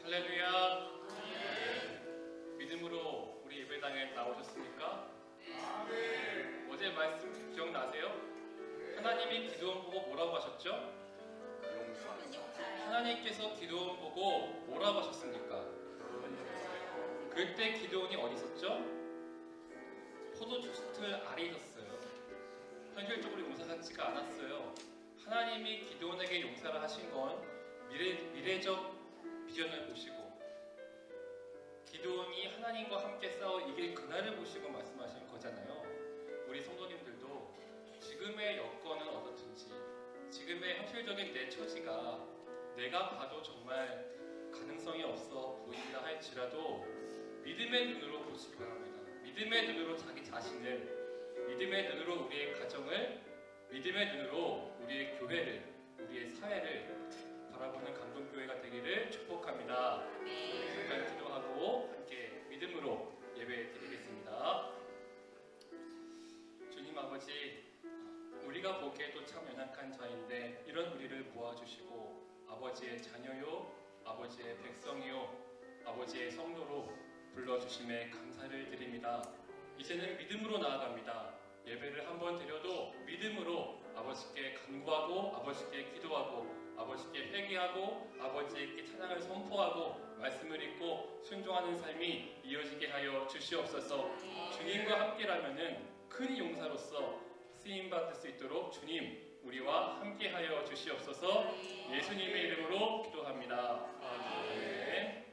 할렐루야. 믿음으로 우리 예배당에 나오셨습니까? 어제 말씀 기억나세요? 하나님이 기도원 보고 뭐라고 하셨죠? 하나님께서 기도원 보고 뭐라고 하셨습니까? 그때 기도원이 어디 있었죠? 포도주틀 아래 있었어요. 현실적으로 용사 같지가 않았어요. 하나님이 기도원에게 용사를 하신 건 미래적 비전을 보시고 기도원이 하나님과 함께 싸워 이길 그날을 보시고 말씀하신 거잖아요. 우리 성도님들도 지금의 여건은 어떻든지 지금의 현실적인 내 처지가 내가 봐도 정말 가능성이 없어 보인다 할지라도 믿음의 눈으로 보시기 바랍니다. 믿음의 눈으로 자기 자신을, 믿음의 눈으로 우리의 가정을, 믿음의 눈으로 우리의 교회를, 우리의 사회를 바라보는 감동교회가 되기를 축복합니다. 잠깐 기도하고 함께 믿음으로 예배 드리겠습니다. 주님 아버지, 우리가 보기에도 참 연약한 자인데 이런 우리를 모아주시고 아버지의 자녀요, 아버지의 백성이요, 아버지의 성도로 불러주심에 감사를 드립니다. 이제는 믿음으로 나아갑니다. 예배를 한번 드려도 믿음으로 아버지께 간구하고 아버지께 기도하고 아버지께 회개하고 아버지께 찬양을 선포하고 말씀을 읽고 순종하는 삶이 이어지게 하여 주시옵소서. 주님과 함께라면은 큰 용사로서 쓰임받을 수 있도록 주님 우리와 함께하여 주시옵소서. 예수님의 이름으로 기도합니다. 아멘.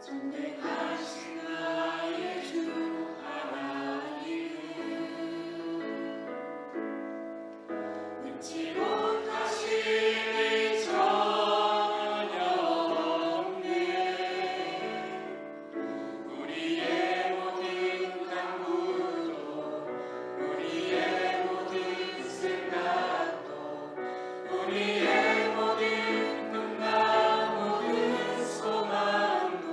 전능하신 나의 주 하나님은 능치 못하신 일 전혀 없네. 우리의 모든 간구도 우리의 모든 생각도 우리의 모든 꿈과 모든 소망도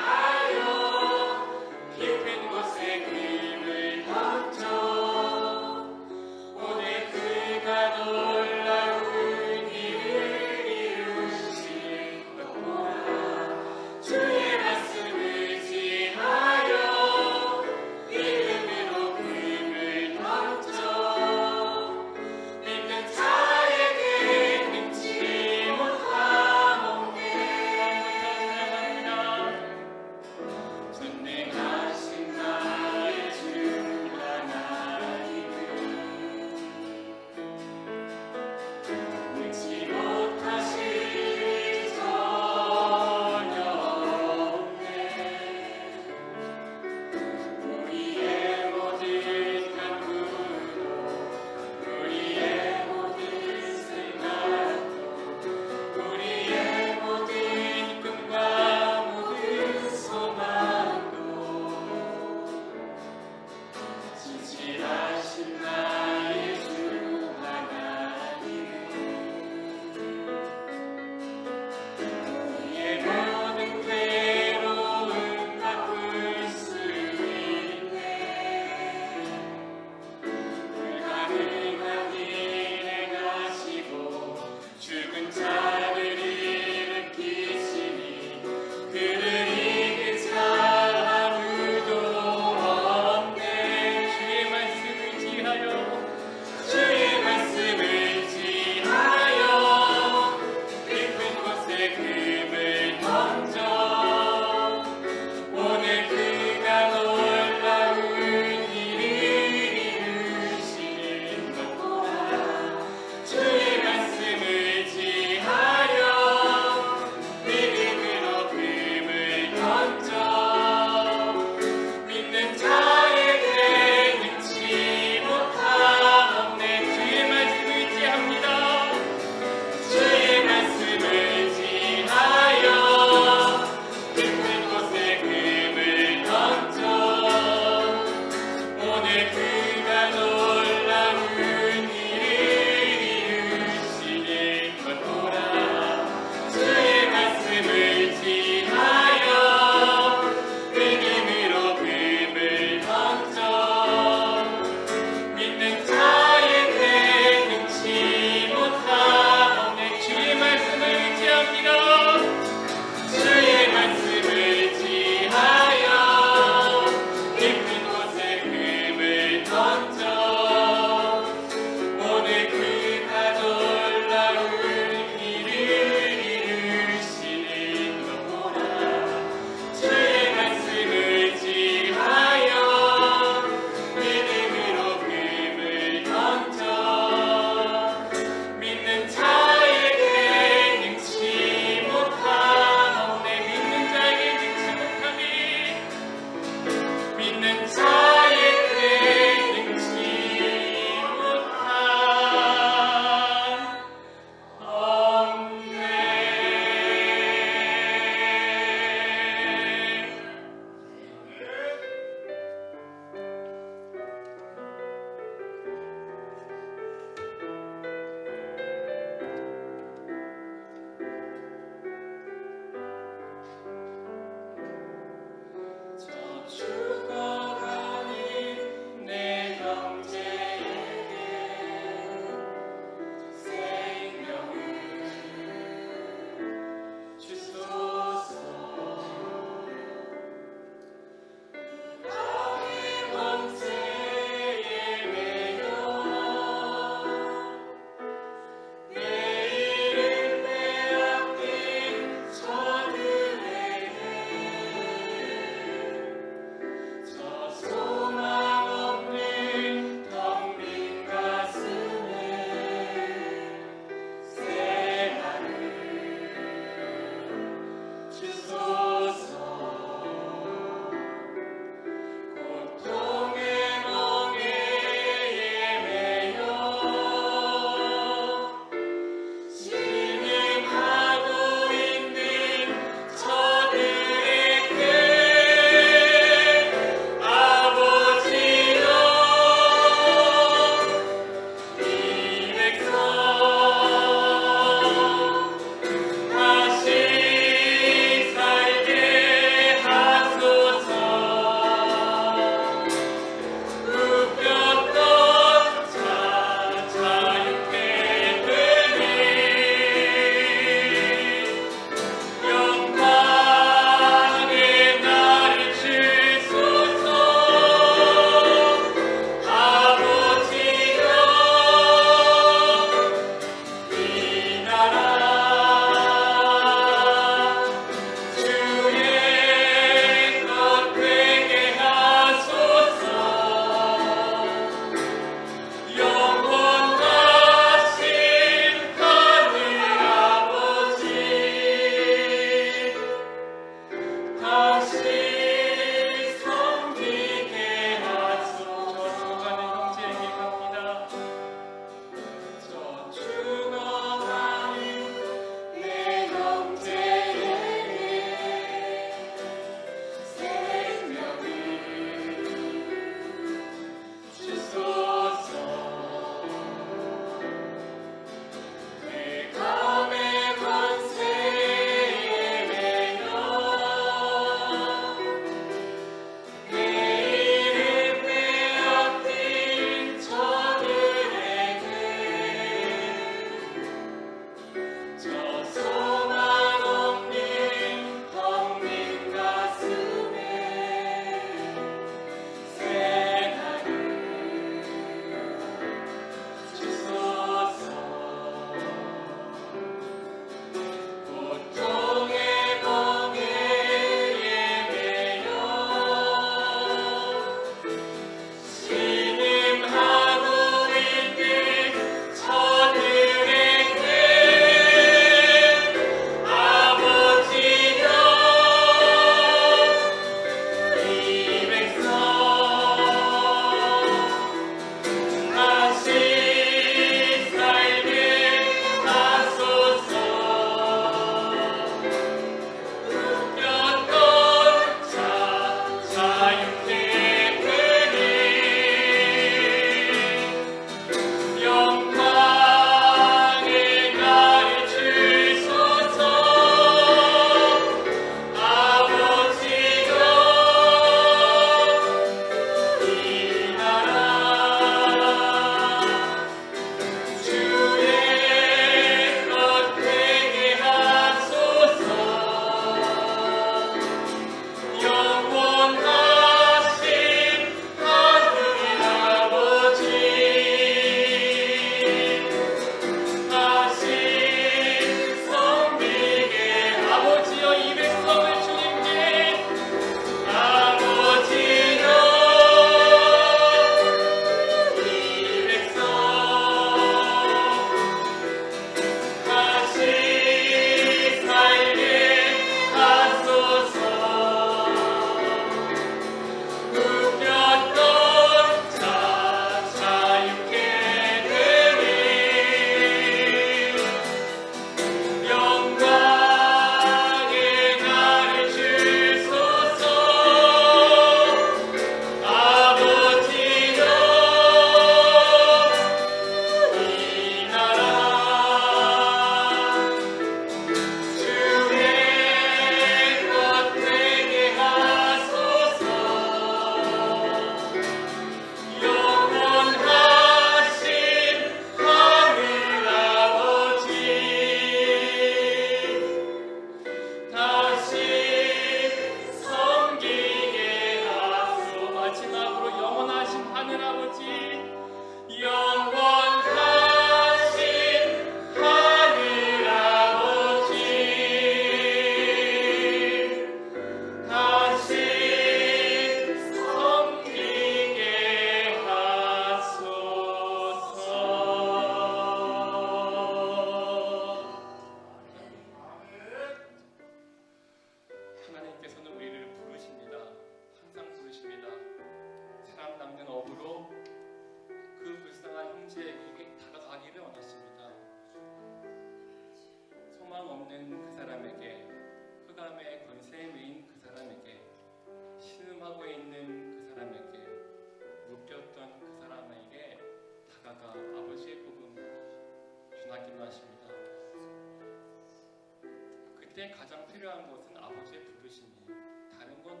그때 가장 필요한 것은 아버지의 부르심이에요. 다른 건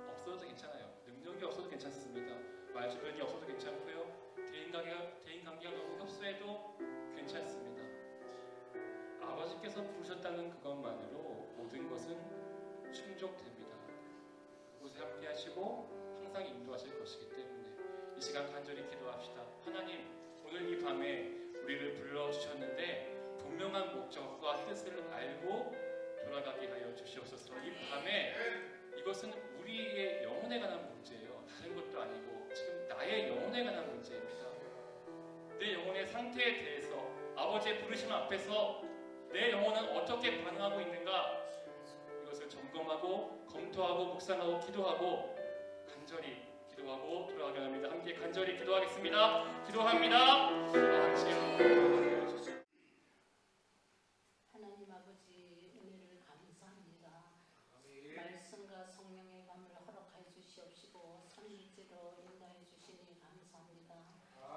없어도 괜찮아요. 능력이 없어도 괜찮습니다. 말 주변이 없어도 괜찮고요. 대인관계가 너무 협소해도 괜찮습니다. 아버지께서 부르셨다는 그것만으로 모든 것은 충족됩니다. 그곳에 함께 하시고 항상 인도하실 것이기 때문에 이 시간 간절히 기도합시다. 하나님, 오늘 이 밤에 우리를 불러주셨는데 분명한 목적과 뜻을 알고 돌아가게 하여 주시옵소서. 이 밤에 이것은 우리의 영혼에 관한 문제예요. 다른 것도 아니고 지금 나의 영혼에 관한 문제입니다. 내 영혼의 상태에 대해서 아버지의 부르심 앞에서 내 영혼은 어떻게 반응하고 있는가, 이것을 점검하고 검토하고 묵상하고 기도하고 간절히 기도하고 돌아가게 합니다. 함께 간절히 기도하겠습니다. 기도합니다. 하나님 아버지, 은혜를 감사합니다. 말씀과 성령의 밤을 허락해 주시옵시고 선일제로 인도해 주시니 감사합니다.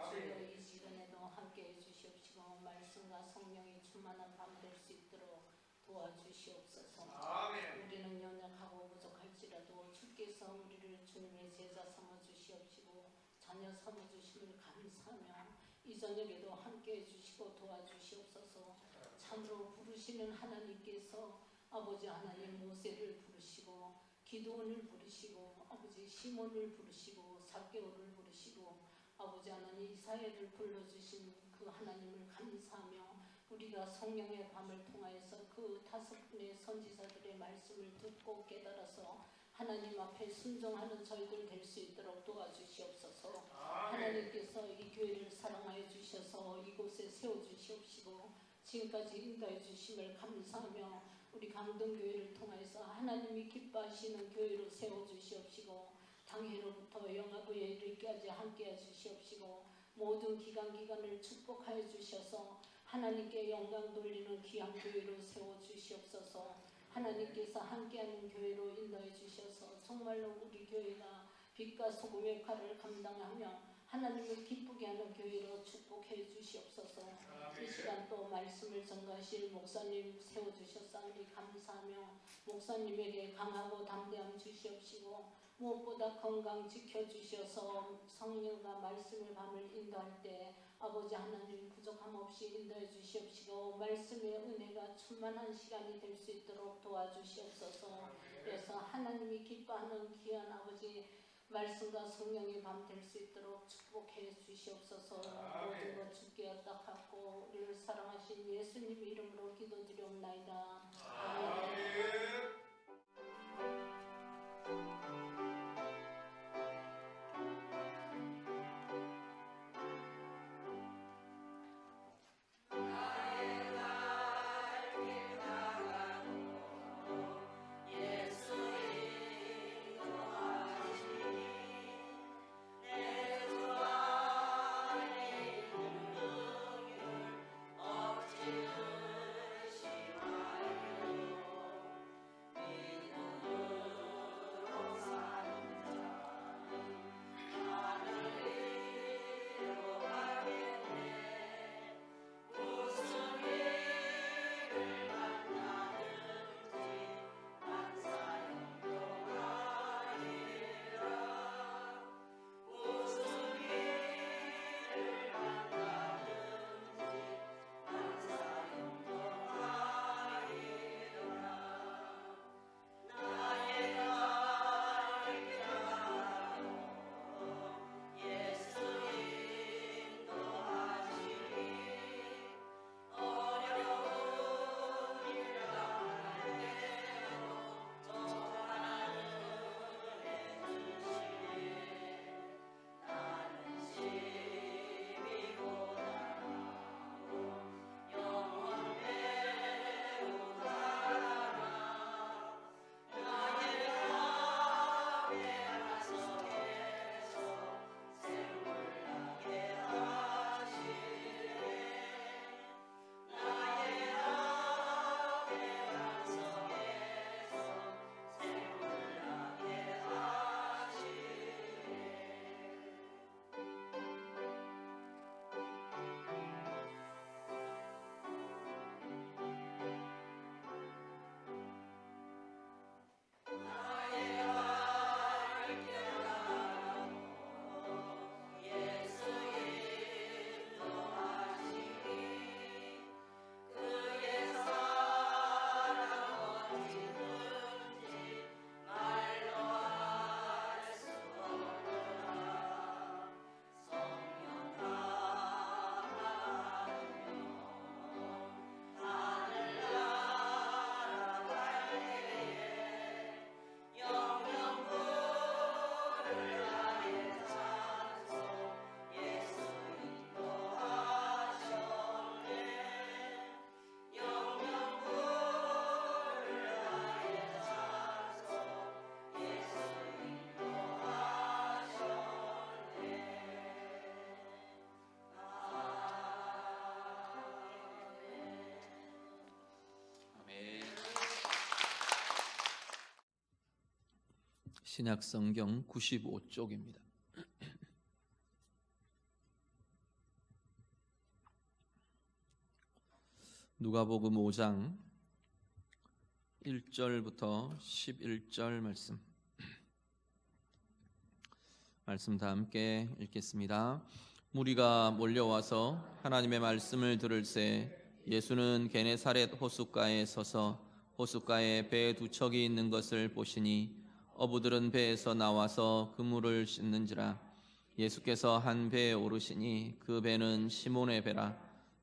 주여 이 시간에도 함께해 주시옵시고 말씀과 성령이 충만한 밤 될 수 있도록 도와주시옵소서. 우리는 연약하고 부족할지라도 주께서 우리를 주님의 제자 삼아 주시옵시고 자녀 삼아 주심을 감사하며 이 저녁에도 함께해 주시고 도와주시옵소서. 참으로 부르시는 하나님께서 아버지 하나님 모세를 부르시고 기드온을 부르시고 아버지 시몬을 부르시고 삭개오를 부르시고 아버지 하나님 이사야를 불러주신 그 하나님을 감사하며 우리가 성령의 밤을 통하여서 그 5분의 선지자들의 말씀을 듣고 깨달아서 하나님 앞에 순종하는 저희들 될 수 있도록 도와주시옵소서. 하나님께서 이 교회를 사랑하여 주셔서 이곳에 세워주시옵시고 지금까지 인도해 주심을 감사하며 우리 강동교회를 통해서 하나님이 기뻐하시는 교회로 세워주시옵시고 당회로부터 영화부에 이르기까지 함께해 주시옵시고 모든 기간을 축복하여 주셔서 하나님께 영광 돌리는 귀한 교회로 세워주시옵소서. 하나님께서 함께하는 교회로 인도해 주셔서 정말로 우리 교회가 빛과 소금의 역할을 감당하며 하나님을 기쁘게 하는 교회로 축복해 주시옵소서. 이 시간 또 말씀을 전가하실 목사님 세워주셨사오니 감사하며 목사님에게 강하고 담대함 주시옵시고 무엇보다 건강 지켜주셔서 성령과 말씀의 밤을 인도할 때 아버지 하나님 부족함 없이 인도해 주시옵시고 말씀의 은혜가 충만한 시간이 될 수 있도록 도와주시옵소서. 그래서 하나님이 기뻐하는 귀한 아버지 말씀과 성령의 밤 될 수 있도록 축복해 주시옵소서. 모든 것 주께 얻답하고 우리를 사랑하신 예수님 이름으로 기도드리옵나이다. 아멘. 주 신약성경 95쪽입니다. 누가복음 5장 1절부터 11절 말씀 다 함께 읽겠습니다. 무리가 몰려와서 하나님의 말씀을 들을새 예수는 게네사렛 호숫가에 서서 호숫가에 배 두 척이 있는 것을 보시니 어부들은 배에서 나와서 그물을 씻는지라. 예수께서 한 배에 오르시니 그 배는 시몬의 배라.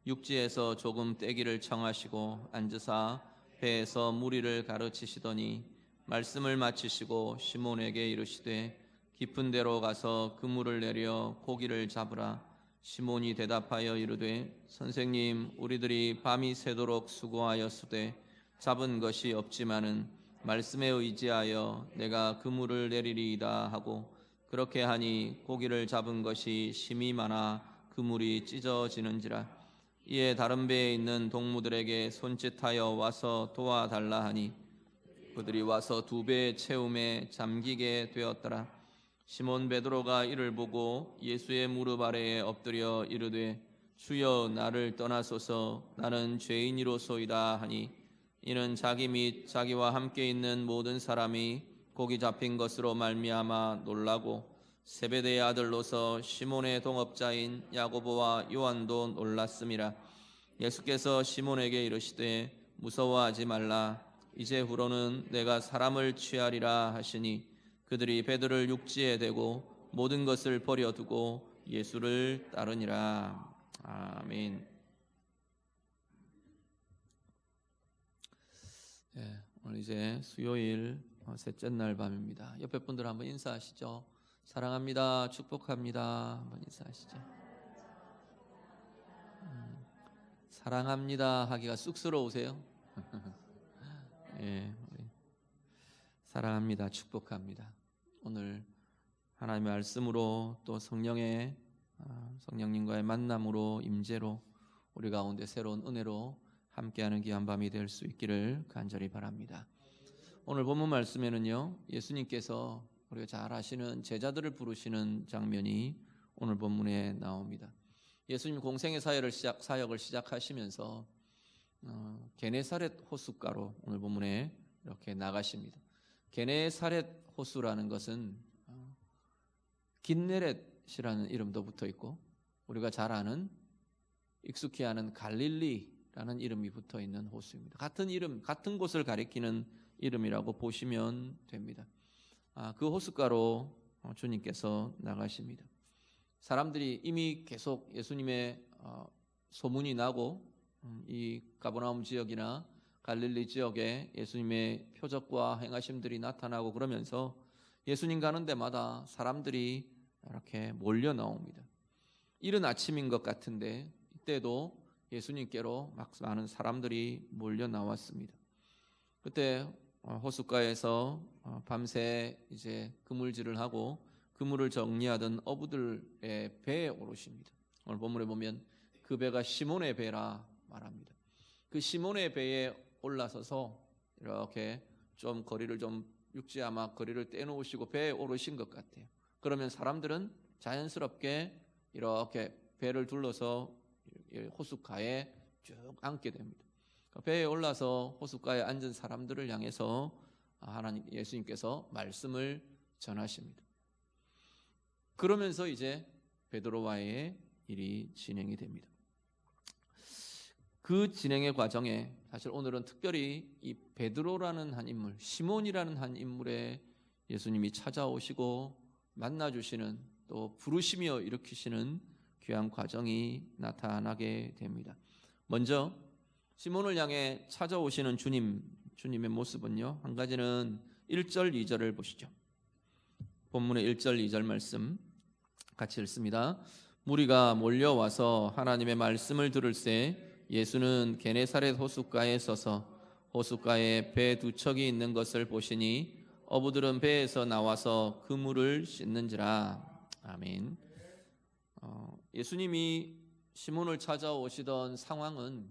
육지에서 조금 떼기를 청하시고 앉으사 배에서 무리를 가르치시더니 말씀을 마치시고 시몬에게 이르시되 깊은 데로 가서 그물을 내려 고기를 잡으라. 시몬이 대답하여 이르되 선생님, 우리들이 밤이 새도록 수고하였으되 잡은 것이 없지만은 말씀에 의지하여 내가 그물을 내리리이다 하고, 그렇게 하니 고기를 잡은 것이 심히 많아 그물이 찢어지는지라. 이에 다른 배에 있는 동무들에게 손짓하여 와서 도와달라 하니 그들이 와서 두 배의 채움에 잠기게 되었더라. 시몬 베드로가 이를 보고 예수의 무릎 아래에 엎드려 이르되 주여, 나를 떠나소서, 나는 죄인이로소이다 하니, 이는 자기 및 자기와 함께 있는 모든 사람이 고기 잡힌 것으로 말미암아 놀라고 세베대의 아들로서 시몬의 동업자인 야고보와 요한도 놀랐음이라. 예수께서 시몬에게 이르시되 무서워하지 말라. 이제후로는 내가 사람을 취하리라 하시니 그들이 배들을 육지에 대고 모든 것을 버려두고 예수를 따르니라. 아멘. 오늘 이제 수요일 셋째 날 밤입니다. 옆에 분들 한번 인사하시죠. 사랑합니다, 축복합니다. 한번 인사하시죠. 사랑합니다 하기가 쑥스러우세요? 예, 사랑합니다, 축복합니다. 오늘 하나님의 말씀으로 또 성령님과의 만남으로, 임재로 우리 가운데 새로운 은혜로 함께하는 귀한 밤이 될 수 있기를 간절히 바랍니다. 오늘 본문 말씀에는요, 예수님께서 우리가 잘 아시는 제자들을 부르시는 장면이 오늘 본문에 나옵니다. 예수님 공생의 사역을 시작하시면서 게네사렛 호숫가로 오늘 본문에 이렇게 나가십니다. 게네사렛 호수라는 것은 긴네렛이라는 이름도 붙어 있고, 우리가 잘 아는, 익숙히 아는 갈릴리라는 이름이 붙어 있는 호수입니다. 같은 이름, 같은 곳을 가리키는 이름이라고 보시면 됩니다. 그 호숫가로 주님께서 나가십니다. 사람들이 이미 계속 예수님의 소문이 나고, 이 가버나움 지역이나 갈릴리 지역에 예수님의 표적과 행하심들이 나타나고 그러면서 예수님 가는 데마다 사람들이 이렇게 몰려 나옵니다. 이른 아침인 것 같은데 이때도 예수님께로 막 많은 사람들이 몰려 나왔습니다. 그때 호숫가에서 밤새 이제 그물질을 하고 그물을 정리하던 어부들의 배에 오르십니다. 오늘 본문에 보면 그 배가 시몬의 배라 말합니다. 그 시몬의 배에 올라서서 이렇게 좀 거리를 좀 육지 아마 거리를 떼놓으시고 배에 오르신 것 같아요. 그러면 사람들은 자연스럽게 이렇게 배를 둘러서 호숫가에 쭉 앉게 됩니다. 배에 올라서 호숫가에 앉은 사람들을 향해서 하나님 예수님께서 말씀을 전하십니다. 그러면서 이제 베드로와의 일이 진행이 됩니다. 그 진행의 과정에 사실 오늘은 특별히 이 베드로라는 한 인물, 시몬이라는 한 인물에 예수님이 찾아오시고 만나주시는, 또 부르시며 일으키시는 귀한 과정이 나타나게 됩니다. 먼저 시몬을 향해 찾아오시는 주님의 모습은요, 한 가지는 1절, 2절을 보시죠. 본문의 1절, 2절 말씀 같이 읽습니다. 무리가 몰려와서 하나님의 말씀을 들을새 예수는 게네사렛 호숫가에 서서 호숫가에 배 두 척이 있는 것을 보시니 어부들은 배에서 나와서 그물을 씻는지라. 아멘. 예수님이 시몬을 찾아오시던 상황은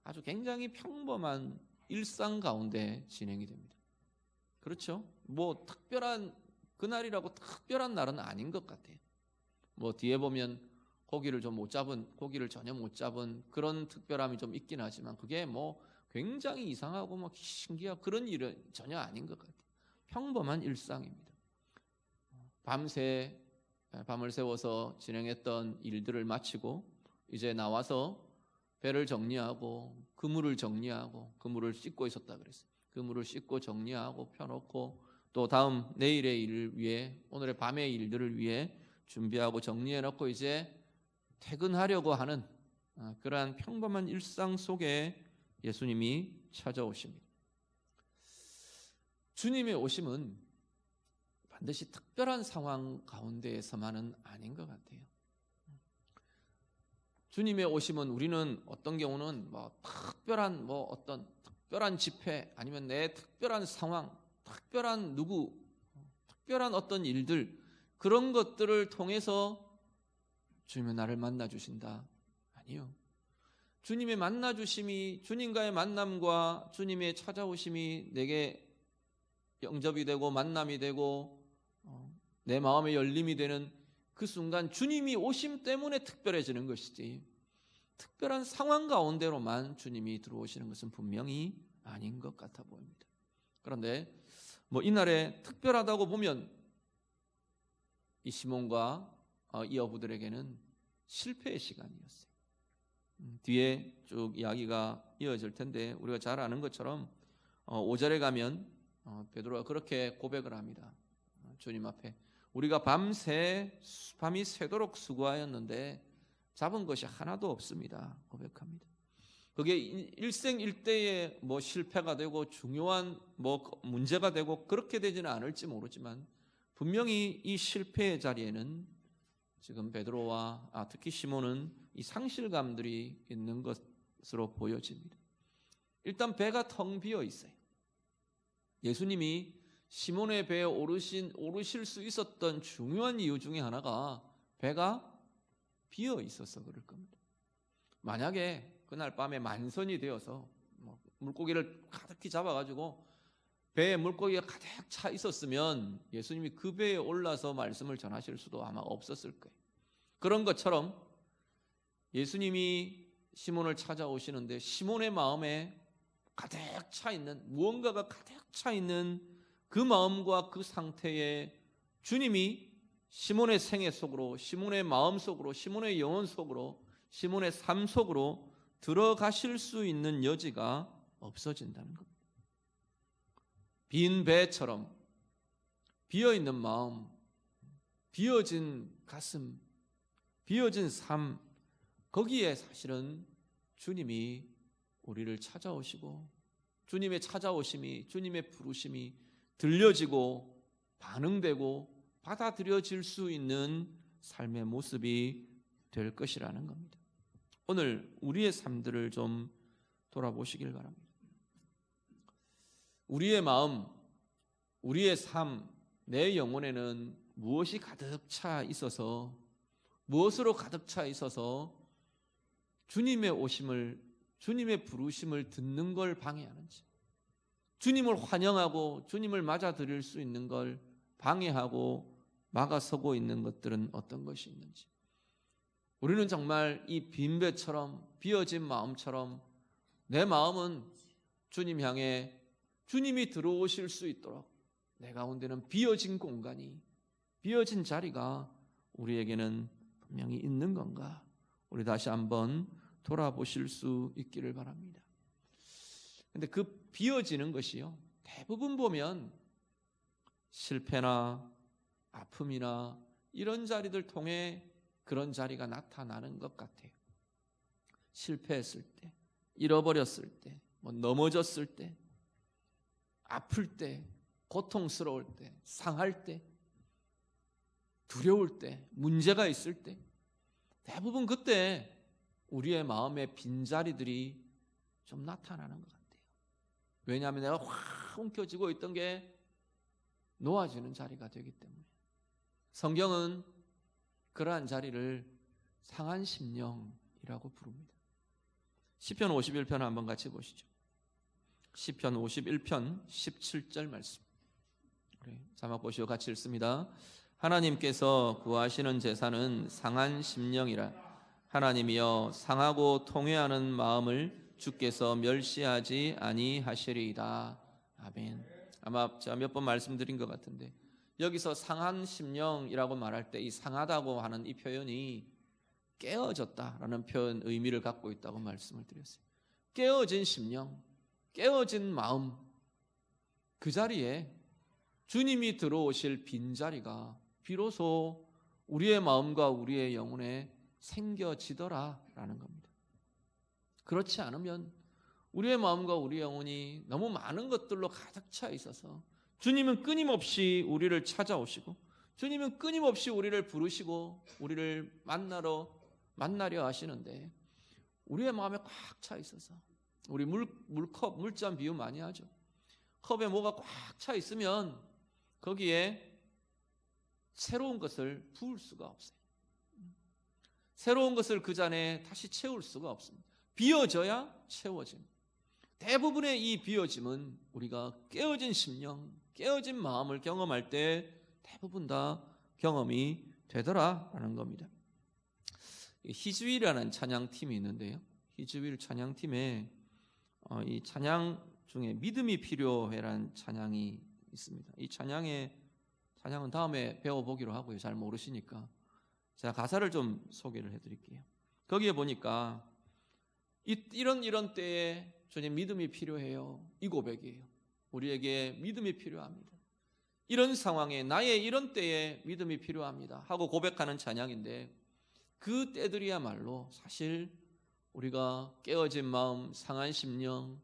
아주 굉장히 평범한 일상 가운데 진행이 됩니다. 그렇죠? 뭐 특별한 그날이라고 특별한 날은 아닌 것 같아요. 뭐 뒤에 보면 고기를 전혀 못 잡은 그런 특별함이 좀 있긴 하지만 그게 뭐 굉장히 이상하고 뭐 신기하고 그런 일은 전혀 아닌 것 같아요. 평범한 일상입니다. 밤새 밤을 새워서 진행했던 일들을 마치고 이제 나와서 배를 정리하고 그물을 정리하고 그물을 씻고 있었다 그랬어요. 그물을 씻고 정리하고 펴놓고 또 다음 내일의 일을 위해 오늘의 밤의 일들을 위해 준비하고 정리해놓고 이제 퇴근하려고 하는 그러한 평범한 일상 속에 예수님이 찾아오십니다. 주님의 오심은 반드시 특별한 상황 가운데에서만은 아닌 것 같아요. 주님의 오심은 우리는 어떤 경우는 어떤 특별한 집회 아니면 내 특별한 상황, 특별한 누구, 특별한 어떤 일들 그런 것들을 통해서 주님은 나를 만나 주신다. 아니요. 주님의 만나 주심이 주님과의 만남과 주님의 찾아오심이 내게 영접이 되고 만남이 되고 내 마음의 열림이 되는 그 순간 주님이 오심 때문에 특별해지는 것이지 특별한 상황 가운데로만 주님이 들어오시는 것은 분명히 아닌 것 같아 보입니다. 그런데 뭐 이날에 특별하다고 보면 이 시몬과 이 어부들에게는 실패의 시간이었어요. 뒤에 쭉 이야기가 이어질 텐데 우리가 잘 아는 것처럼 5절에 가면 베드로가 그렇게 고백을 합니다. 주님 앞에 우리가 밤이 새도록 수고하였는데 잡은 것이 하나도 없습니다. 고백합니다. 그게 일생일대의 뭐 실패가 되고 중요한 뭐 문제가 되고 그렇게 되지는 않을지 모르지만 분명히 이 실패의 자리에는 지금 베드로와 특히 시몬은 이 상실감들이 있는 것으로 보여집니다. 일단 배가 텅 비어 있어요. 예수님이 시몬의 배에 오르실 수 있었던 중요한 이유 중에 하나가 배가 비어 있어서 그럴 겁니다. 만약에 그날 밤에 만선이 되어서 물고기를 가득히 잡아가지고 배에 물고기가 가득 차 있었으면 예수님이 그 배에 올라서 말씀을 전하실 수도 아마 없었을 거예요. 그런 것처럼 예수님이 시몬을 찾아오시는데 시몬의 마음에 가득 차 있는 무언가가 가득 차 있는 그 마음과 그 상태에 주님이 시몬의 생애 속으로 시몬의 마음 속으로 시몬의 영혼 속으로 시몬의 삶 속으로 들어가실 수 있는 여지가 없어진다는 겁니다. 빈 배처럼 비어있는 마음, 비어진 가슴, 비어진 삶 거기에 사실은 주님이 우리를 찾아오시고 주님의 찾아오심이 주님의 부르심이 들려지고 반응되고 받아들여질 수 있는 삶의 모습이 될 것이라는 겁니다. 오늘 우리의 삶들을 좀 돌아보시길 바랍니다. 우리의 마음, 우리의 삶, 내 영혼에는 무엇이 가득 차 있어서 무엇으로 가득 차 있어서 주님의 오심을 주님의 부르심을 듣는 걸 방해하는지 주님을 환영하고 주님을 맞아들일 수 있는 걸 방해하고 막아서고 있는 것들은 어떤 것이 있는지 우리는 정말 이 빈배처럼 비어진 마음처럼 내 마음은 주님 향해 주님이 들어오실 수 있도록 내 가운데는 비어진 공간이 비어진 자리가 우리에게는 분명히 있는 건가 우리 다시 한번 돌아보실 수 있기를 바랍니다. 그런데 그 비어지는 것이요 대부분 보면 실패나 아픔이나 이런 자리들 통해 그런 자리가 나타나는 것 같아요. 실패했을 때, 잃어버렸을 때, 넘어졌을 때, 아플 때, 고통스러울 때, 상할 때, 두려울 때, 문제가 있을 때 대부분 그때 우리의 마음의 빈자리들이 좀 나타나는 것 같아요. 왜냐하면 내가 확 움켜쥐고 있던 게 놓아지는 자리가 되기 때문에 성경은 그러한 자리를 상한 심령이라고 부릅니다. 시편 51편 한번 같이 보시죠. 시편 51편 17절 말씀 자막 보시오 같이 읽습니다. 하나님께서 구하시는 제사는 상한 심령이라. 하나님이여 상하고 통회하는 마음을 주께서 멸시하지 아니하시리이다. 아멘. 아마 제가 몇 번 말씀드린 것 같은데 여기서 상한 심령이라고 말할 때 이 상하다고 하는 이 표현이 깨어졌다라는 표현 의미를 갖고 있다고 말씀을 드렸어요. 깨어진 심령, 깨어진 마음, 그 자리에 주님이 들어오실 빈자리가 비로소 우리의 마음과 우리의 영혼에 생겨지더라라는 겁니다. 그렇지 않으면 우리의 마음과 우리의 영혼이 너무 많은 것들로 가득 차 있어서 주님은 끊임없이 우리를 찾아오시고 주님은 끊임없이 우리를 부르시고 우리를 만나려 하시는데 우리의 마음에 꽉 차 있어서 우리 물컵, 물잔 비유 많이 하죠. 컵에 뭐가 꽉 차 있으면 거기에 새로운 것을 부을 수가 없어요. 새로운 것을 그 잔에 다시 채울 수가 없습니다. 비어져야 채워집니다. 대부분의 이 비어짐은 우리가 깨어진 심령, 깨어진 마음을 경험할 때 대부분 다 경험이 되더라라는 겁니다. 히즈윌이라는 찬양팀이 있는데요. 히즈윌 찬양팀에 이 찬양 중에 믿음이 필요해라는 찬양이 있습니다. 이 찬양은 다음에 배워보기로 하고요. 잘 모르시니까 제가 가사를 좀 소개를 해드릴게요. 거기에 보니까 이런 때에 주님 믿음이 필요해요. 이 고백이에요. 우리에게 믿음이 필요합니다. 이런 상황에 나의 이런 때에 믿음이 필요합니다 하고 고백하는 찬양인데 그 때들이야말로 사실 우리가 깨어진 마음, 상한 심령,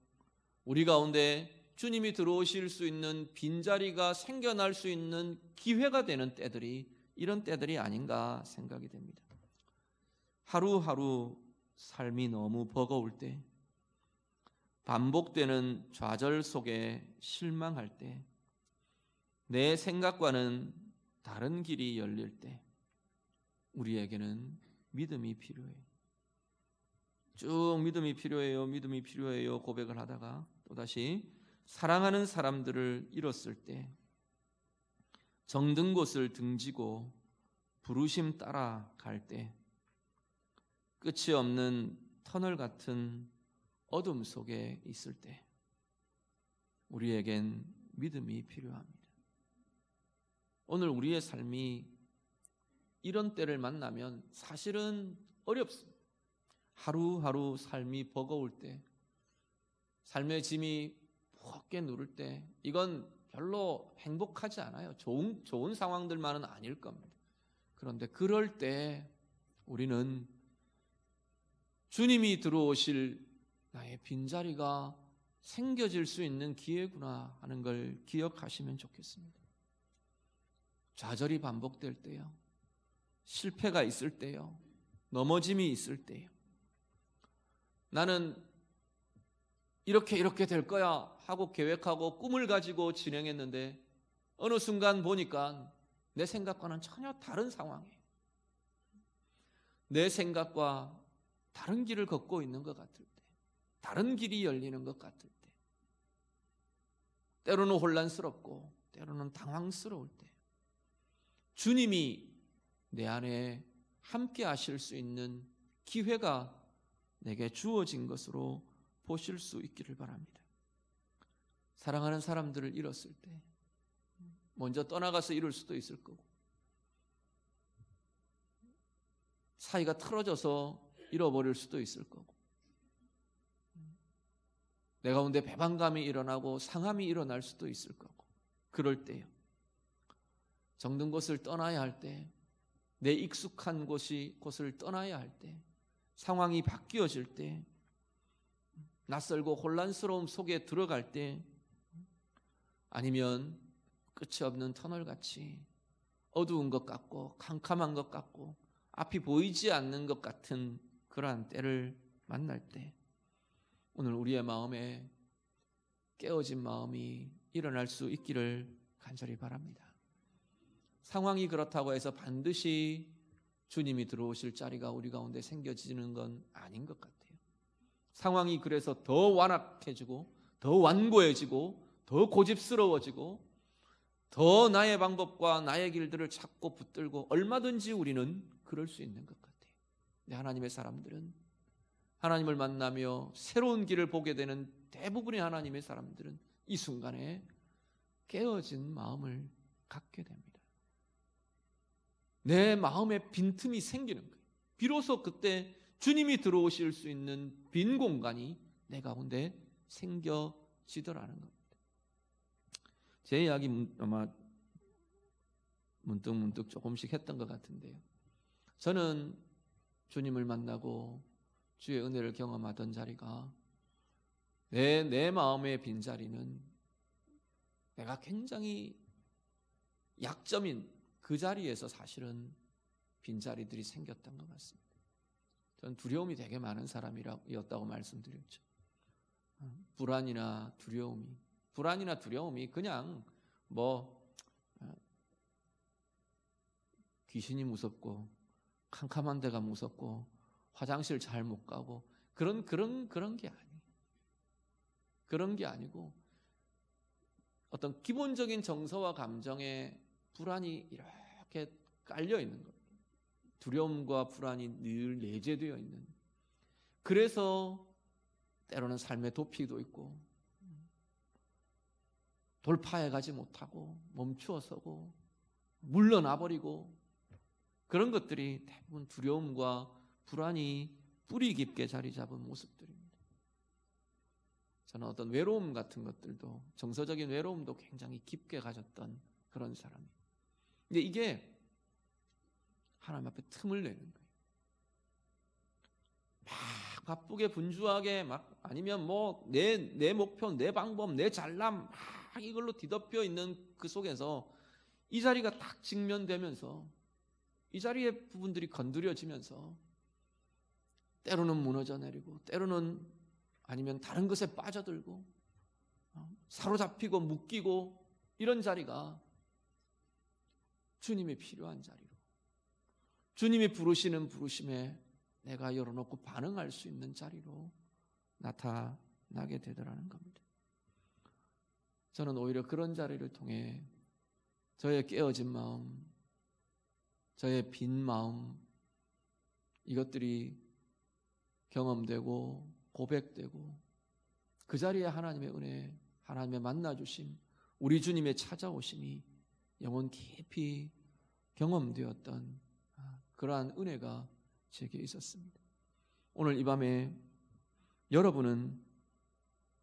우리 가운데 주님이 들어오실 수 있는 빈자리가 생겨날 수 있는 기회가 되는 때들이 이런 때들이 아닌가 생각이 됩니다. 하루하루 삶이 너무 버거울 때, 반복되는 좌절 속에 실망할 때, 내 생각과는 다른 길이 열릴 때 우리에게는 믿음이 필요해요. 쭉 믿음이 필요해요 고백을 하다가 또다시 사랑하는 사람들을 잃었을 때, 정든 곳을 등지고 부르심 따라갈 때, 끝이 없는 터널 같은 어둠 속에 있을 때 우리에겐 믿음이 필요합니다. 오늘 우리의 삶이 이런 때를 만나면 사실은 어렵습니다. 하루하루 삶이 버거울 때, 삶의 짐이 무겁게 누를 때 이건 별로 행복하지 않아요. 좋은 상황들만은 아닐 겁니다. 그런데 그럴 때 우리는 주님이 들어오실 나의 빈자리가 생겨질 수 있는 기회구나 하는 걸 기억하시면 좋겠습니다. 좌절이 반복될 때요, 실패가 있을 때요, 넘어짐이 있을 때요, 나는 이렇게 될 거야 하고 계획하고 꿈을 가지고 진행했는데 어느 순간 보니까 내 생각과는 전혀 다른 상황이에요. 내 생각과 다른 길을 걷고 있는 것 같을 때, 다른 길이 열리는 것 같을 때, 때로는 혼란스럽고 때로는 당황스러울 때 주님이 내 안에 함께 하실 수 있는 기회가 내게 주어진 것으로 보실 수 있기를 바랍니다. 사랑하는 사람들을 잃었을 때 먼저 떠나가서 잃을 수도 있을 거고, 사이가 틀어져서 잃어버릴 수도 있을 거고, 내 가운데 배반감이 일어나고 상함이 일어날 수도 있을 거고, 그럴 때요, 정든 곳을 떠나야 할 때, 내 익숙한 곳을 떠나야 할 때, 상황이 바뀌어질 때, 낯설고 혼란스러움 속에 들어갈 때, 아니면 끝이 없는 터널같이 어두운 것 같고 캄캄한 것 같고 앞이 보이지 않는 것 같은 그러한 때를 만날 때 오늘 우리의 마음에 깨어진 마음이 일어날 수 있기를 간절히 바랍니다. 상황이 그렇다고 해서 반드시 주님이 들어오실 자리가 우리 가운데 생겨지는 건 아닌 것 같아요. 상황이 그래서 더 완악해지고 더 완고해지고 더 고집스러워지고 더 나의 방법과 나의 길들을 찾고 붙들고 얼마든지 우리는 그럴 수 있는 것 같아요. 근데 하나님의 사람들은, 하나님을 만나며 새로운 길을 보게 되는 대부분의 하나님의 사람들은 이 순간에 깨어진 마음을 갖게 됩니다. 내 마음에 빈틈이 생기는 거예요. 비로소 그때 주님이 들어오실 수 있는 빈 공간이 내 가운데 생겨지더라는 겁니다. 제 이야기 아마 문득 조금씩 했던 것 같은데요. 저는 주님을 만나고 주의 은혜를 경험하던 자리가 내 마음의 빈자리는 내가 굉장히 약점인 그 자리에서 사실은 빈자리들이 생겼던 것 같습니다. 저는 두려움이 되게 많은 사람이었다고 말씀드렸죠. 불안이나 두려움이 그냥 귀신이 무섭고 캄캄한 데가 무섭고 화장실 잘 못 가고 그런 게 아니에요. 그런 게 아니고 어떤 기본적인 정서와 감정에 불안이 이렇게 깔려 있는 겁니다. 두려움과 불안이 늘 내재되어 있는. 그래서 때로는 삶의 도피도 있고 돌파해 가지 못하고 멈추어 서고 물러나 버리고 그런 것들이 대부분 두려움과 불안이 뿌리 깊게 자리 잡은 모습들입니다. 저는 어떤 외로움 같은 것들도, 정서적인 외로움도 굉장히 깊게 가졌던 그런 사람이에요. 근데 이게 하나님 앞에 틈을 내는 거예요. 막 바쁘게 분주하게 아니면 내 목표, 내 방법, 내 잘남 막 이걸로 뒤덮여 있는 그 속에서 이 자리가 딱 직면되면서 이 자리의 부분들이 건드려지면서 때로는 무너져 내리고 때로는 아니면 다른 것에 빠져들고 사로잡히고 묶이고 이런 자리가 주님이 필요한 자리로, 주님이 부르시는 부르심에 내가 열어놓고 반응할 수 있는 자리로 나타나게 되더라는 겁니다. 저는 오히려 그런 자리를 통해 저의 깨어진 마음, 저의 빈 마음, 이것들이 경험되고 고백되고 그 자리에 하나님의 은혜, 하나님의 만나주심, 우리 주님의 찾아오심이 영혼 깊이 경험되었던 그러한 은혜가 제게 있었습니다. 오늘 이 밤에 여러분은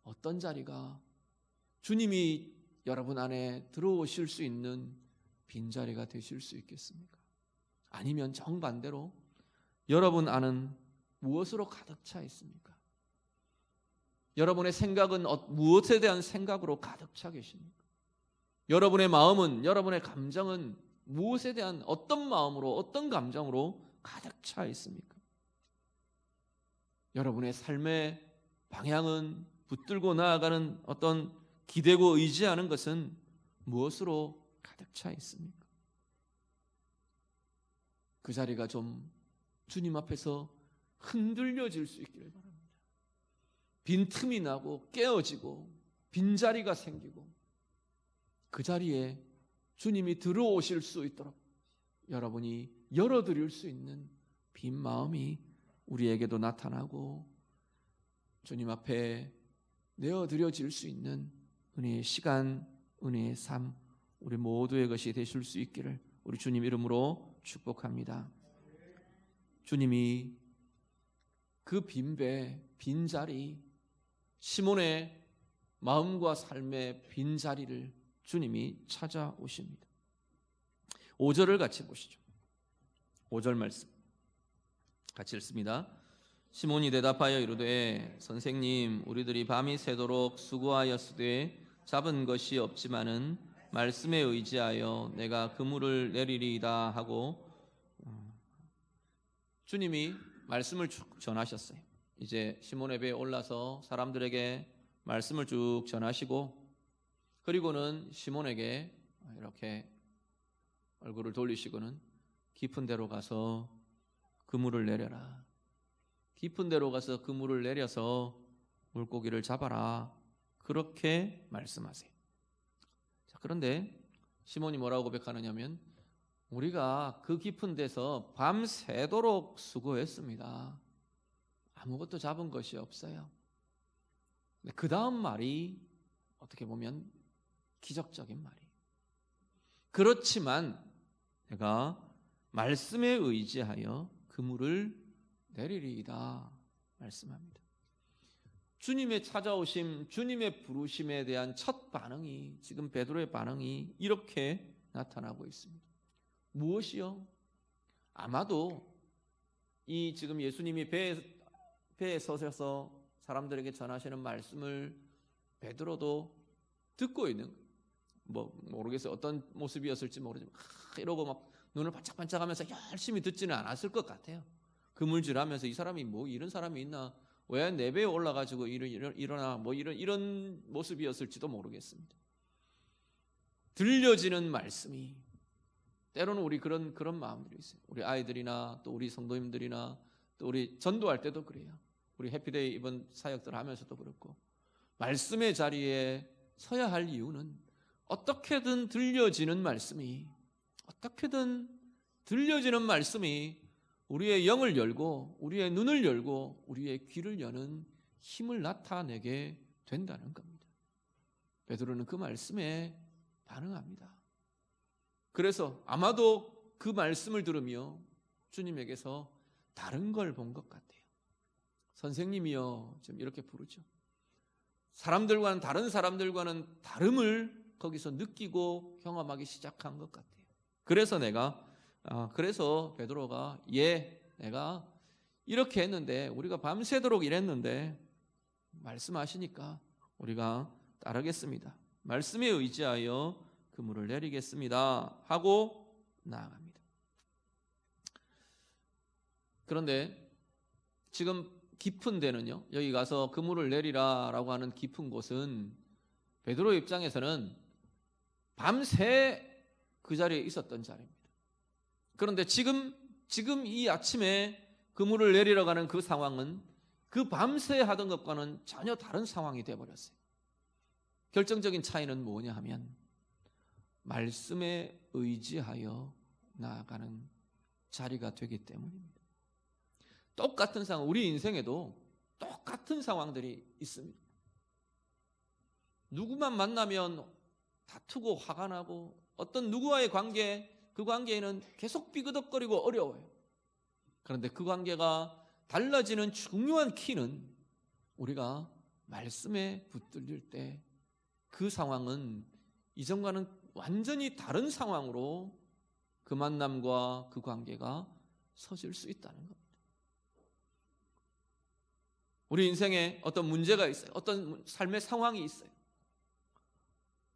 어떤 자리가 주님이 여러분 안에 들어오실 수 있는 빈자리가 되실 수 있겠습니까? 아니면 정반대로 여러분 안은 무엇으로 가득 차 있습니까? 여러분의 생각은 무엇에 대한 생각으로 가득 차 계십니까? 여러분의 마음은, 여러분의 감정은 무엇에 대한 어떤 마음으로, 어떤 감정으로 가득 차 있습니까? 여러분의 삶의 방향은, 붙들고 나아가는 어떤 기대고 의지하는 것은 무엇으로 가득 차 있습니까? 그 자리가 좀 주님 앞에서 흔들려질 수 있기를 바랍니다. 빈틈이 나고 깨어지고 빈자리가 생기고 그 자리에 주님이 들어오실 수 있도록 여러분이 열어드릴 수 있는 빈 마음이 우리에게도 나타나고 주님 앞에 내어드려질 수 있는 은혜의 시간, 은혜의 삶, 우리 모두의 것이 되실 수 있기를 우리 주님 이름으로 축복합니다. 주님이 그 빈배, 빈자리, 시몬의 마음과 삶의 빈자리를 주님이 찾아오십니다. 5절을 같이 보시죠. 5절 말씀 같이 읽습니다. 시몬이 대답하여 이르되 선생님, 우리들이 밤이 새도록 수고하였으되 잡은 것이 없지만은 말씀에 의지하여 내가 그물을 내리리이다 하고 주님이 말씀을 쭉 전하셨어요. 이제 시몬의 배에 올라서 사람들에게 말씀을 쭉 전하시고 그리고는 시몬에게 이렇게 얼굴을 돌리시고는 깊은 데로 가서 그물을 내려라. 깊은 데로 가서 그물을 내려서 물고기를 잡아라. 그렇게 말씀하세요. 자, 그런데 시몬이 뭐라고 고백하느냐면 우리가 그 깊은 데서 밤새도록 수고했습니다. 아무것도 잡은 것이 없어요. 그 다음 말이 어떻게 보면 기적적인 말이에요. 그렇지만 내가 말씀에 의지하여 그물을 내리리이다 말씀합니다. 주님의 찾아오심, 주님의 부르심에 대한 첫 반응이 지금 베드로의 반응이 이렇게 나타나고 있습니다. 무엇이요? 아마도 이 지금 예수님이 배에 서셔서 사람들에게 전하시는 말씀을 베드로도 듣고 있는, 뭐 모르겠어요. 어떤 모습이었을지 모르지만 이러고 막 눈을 반짝반짝하면서 열심히 듣지는 않았을 것 같아요. 그물질하면서 이 사람이 뭐 이런 사람이 있나? 왜 내 배에 올라가지고 일어나? 뭐 이런 모습이었을지도 모르겠습니다. 들려지는 말씀이 때로는 우리 그런 마음들이 있어요. 우리 아이들이나 또 우리 성도님들이나 또 우리 전도할 때도 그래요. 우리 해피데이 이번 사역들 하면서도 그렇고 말씀의 자리에 서야 할 이유는 어떻게든 들려지는 말씀이 우리의 영을 열고 우리의 눈을 열고 우리의 귀를 여는 힘을 나타내게 된다는 겁니다. 베드로는 그 말씀에 반응합니다. 그래서 아마도 그 말씀을 들으며 주님에게서 다른 걸 본 것 같아요. 선생님이여, 지금 이렇게 부르죠. 다른 사람들과는 다름을 거기서 느끼고 경험하기 시작한 것 같아요. 그래서 베드로가 내가 이렇게 했는데, 우리가 밤새도록 일했는데 말씀하시니까 우리가 따르겠습니다. 말씀에 의지하여 그물을 내리겠습니다 하고 나아갑니다. 그런데 지금 깊은 데는요, 여기 가서 그물을 내리라라고 하는 깊은 곳은 베드로의 입장에서는 밤새 그 자리에 있었던 자리입니다. 그런데 지금 이 아침에 그물을 내리러 가는 그 상황은 그 밤새 하던 것과는 전혀 다른 상황이 되어버렸어요. 결정적인 차이는 뭐냐 하면 말씀에 의지하여 나아가는 자리가 되기 때문입니다. 똑같은 상황, 우리 인생에도 똑같은 상황들이 있습니다. 누구만 만나면 다투고 화가 나고 어떤 누구와의 관계, 그 관계에는 계속 삐그덕거리고 어려워요. 그런데 그 관계가 달라지는 중요한 키는 우리가 말씀에 붙들릴 때 그 상황은 이전과는 완전히 다른 상황으로 그 만남과 그 관계가 서질 수 있다는 겁니다. 우리 인생에 어떤 문제가 있어요. 어떤 삶의 상황이 있어요.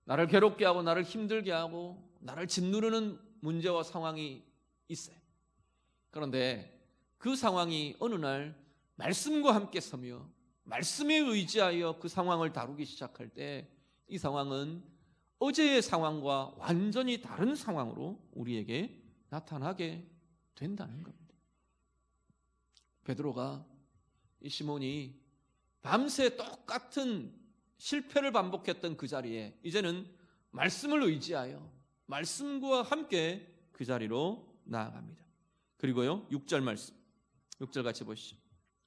나를 괴롭게 하고 나를 힘들게 하고 나를 짓누르는 문제와 상황이 있어요. 그런데 그 상황이 어느 날 말씀과 함께 서며 말씀에 의지하여 그 상황을 다루기 시작할 때 이 상황은 어제의 상황과 완전히 다른 상황으로 우리에게 나타나게 된다는 겁니다. 베드로가, 이 시몬이 밤새 똑같은 실패를 반복했던 그 자리에 이제는 말씀을 의지하여 말씀과 함께 그 자리로 나아갑니다. 그리고요, 6절 말씀, 6절 같이 보시죠.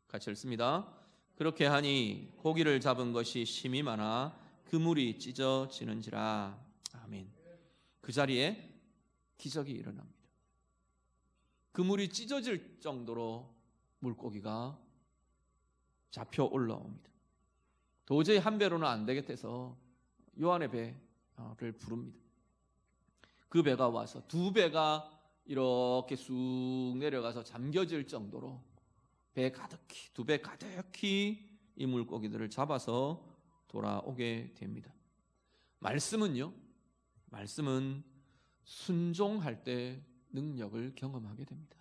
같이 읽습니다. 그렇게 하니 고기를 잡은 것이 심히 많아 그물이 찢어지는지라. 아멘. 그 자리에 기적이 일어납니다. 그물이 찢어질 정도로 물고기가 잡혀 올라옵니다. 도저히 한 배로는 안 되겠대서 요한의 배를 부릅니다. 그 배가 와서 두 배가 이렇게 쑥 내려가서 잠겨질 정도로 두 배 가득히 이 물고기들을 잡아서 돌아오게 됩니다. 말씀은 순종할 때 능력을 경험하게 됩니다.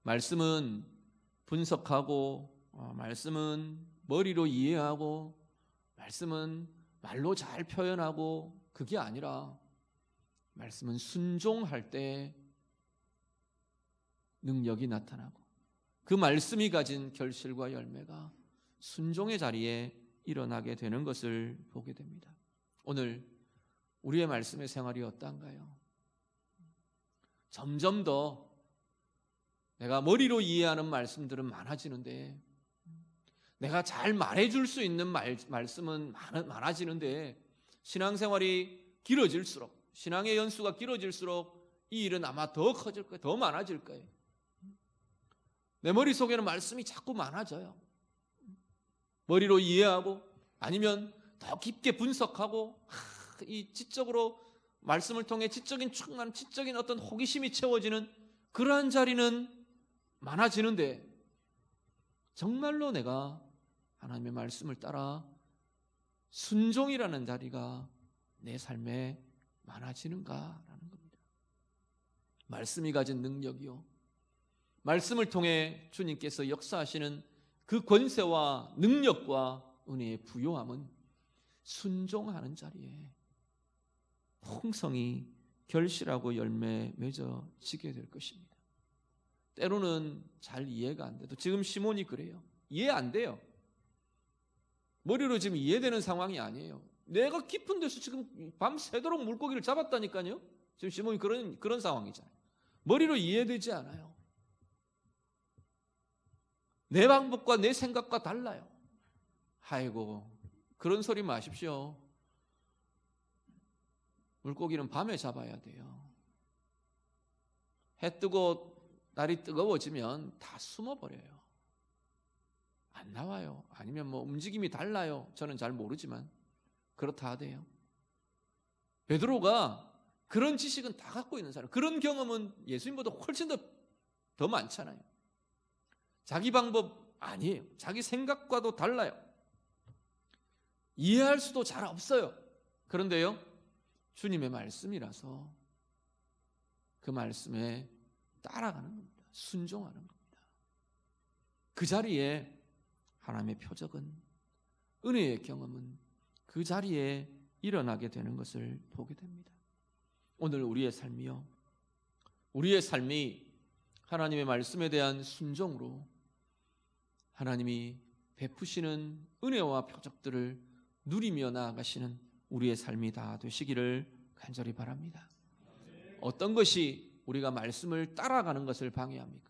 말씀은 분석하고, 말씀은 머리로 이해하고, 말씀은 말로 잘 표현하고, 그게 아니라 말씀은 순종할 때 능력이 나타나고 그 말씀이 가진 결실과 열매가 순종의 자리에 일어나게 되는 것을 보게 됩니다. 오늘 우리의 말씀의 생활이 어떤가요? 점점 더 내가 머리로 이해하는 말씀들은 많아지는데, 내가 잘 말해줄 수 있는 말씀은 많아지는데, 신앙생활이 길어질수록, 신앙의 연수가 길어질수록 이 일은 아마 더 커질 거예요. 더 많아질 거예요. 내 머릿속에는 말씀이 자꾸 많아져요. 머리로 이해하고 아니면 더 깊게 분석하고 이 지적으로 말씀을 통해 지적인 충만, 지적인 어떤 호기심이 채워지는 그러한 자리는 많아지는데, 정말로 내가 하나님의 말씀을 따라 순종이라는 자리가 내 삶에 많아지는가라는 겁니다. 말씀이 가진 능력이요, 말씀을 통해 주님께서 역사하시는 그 권세와 능력과 은혜의 부요함은 순종하는 자리에 풍성이 결실하고 열매 맺어지게 될 것입니다. 때로는 잘 이해가 안 돼도, 지금 시몬이 그래요. 이해 안 돼요. 머리로 지금 이해되는 상황이 아니에요. 내가 깊은 데서 지금 밤새도록 물고기를 잡았다니까요. 지금 시몬이 그런 상황이잖아요. 머리로 이해되지 않아요. 내 방법과 내 생각과 달라요. 아이고, 그런 소리 마십시오. 물고기는 밤에 잡아야 돼요. 해 뜨고 날이 뜨거워지면 다 숨어버려요. 안 나와요. 아니면 뭐 움직임이 달라요. 저는 잘 모르지만 그렇다 하대요. 베드로가 그런 지식은 다 갖고 있는 사람, 그런 경험은 예수님보다 훨씬 더 많잖아요. 자기 방법 아니에요. 자기 생각과도 달라요. 이해할 수도 잘 없어요. 그런데요, 주님의 말씀이라서 그 말씀에 따라가는 겁니다. 순종하는 겁니다. 그 자리에 하나님의 표적은, 은혜의 경험은 그 자리에 일어나게 되는 것을 보게 됩니다. 오늘 우리의 삶이요, 우리의 삶이 하나님의 말씀에 대한 순종으로 하나님이 베푸시는 은혜와 표적들을 누리며 나아가시는 우리의 삶이 다 되시기를 간절히 바랍니다. 어떤 것이 우리가 말씀을 따라가는 것을 방해합니까?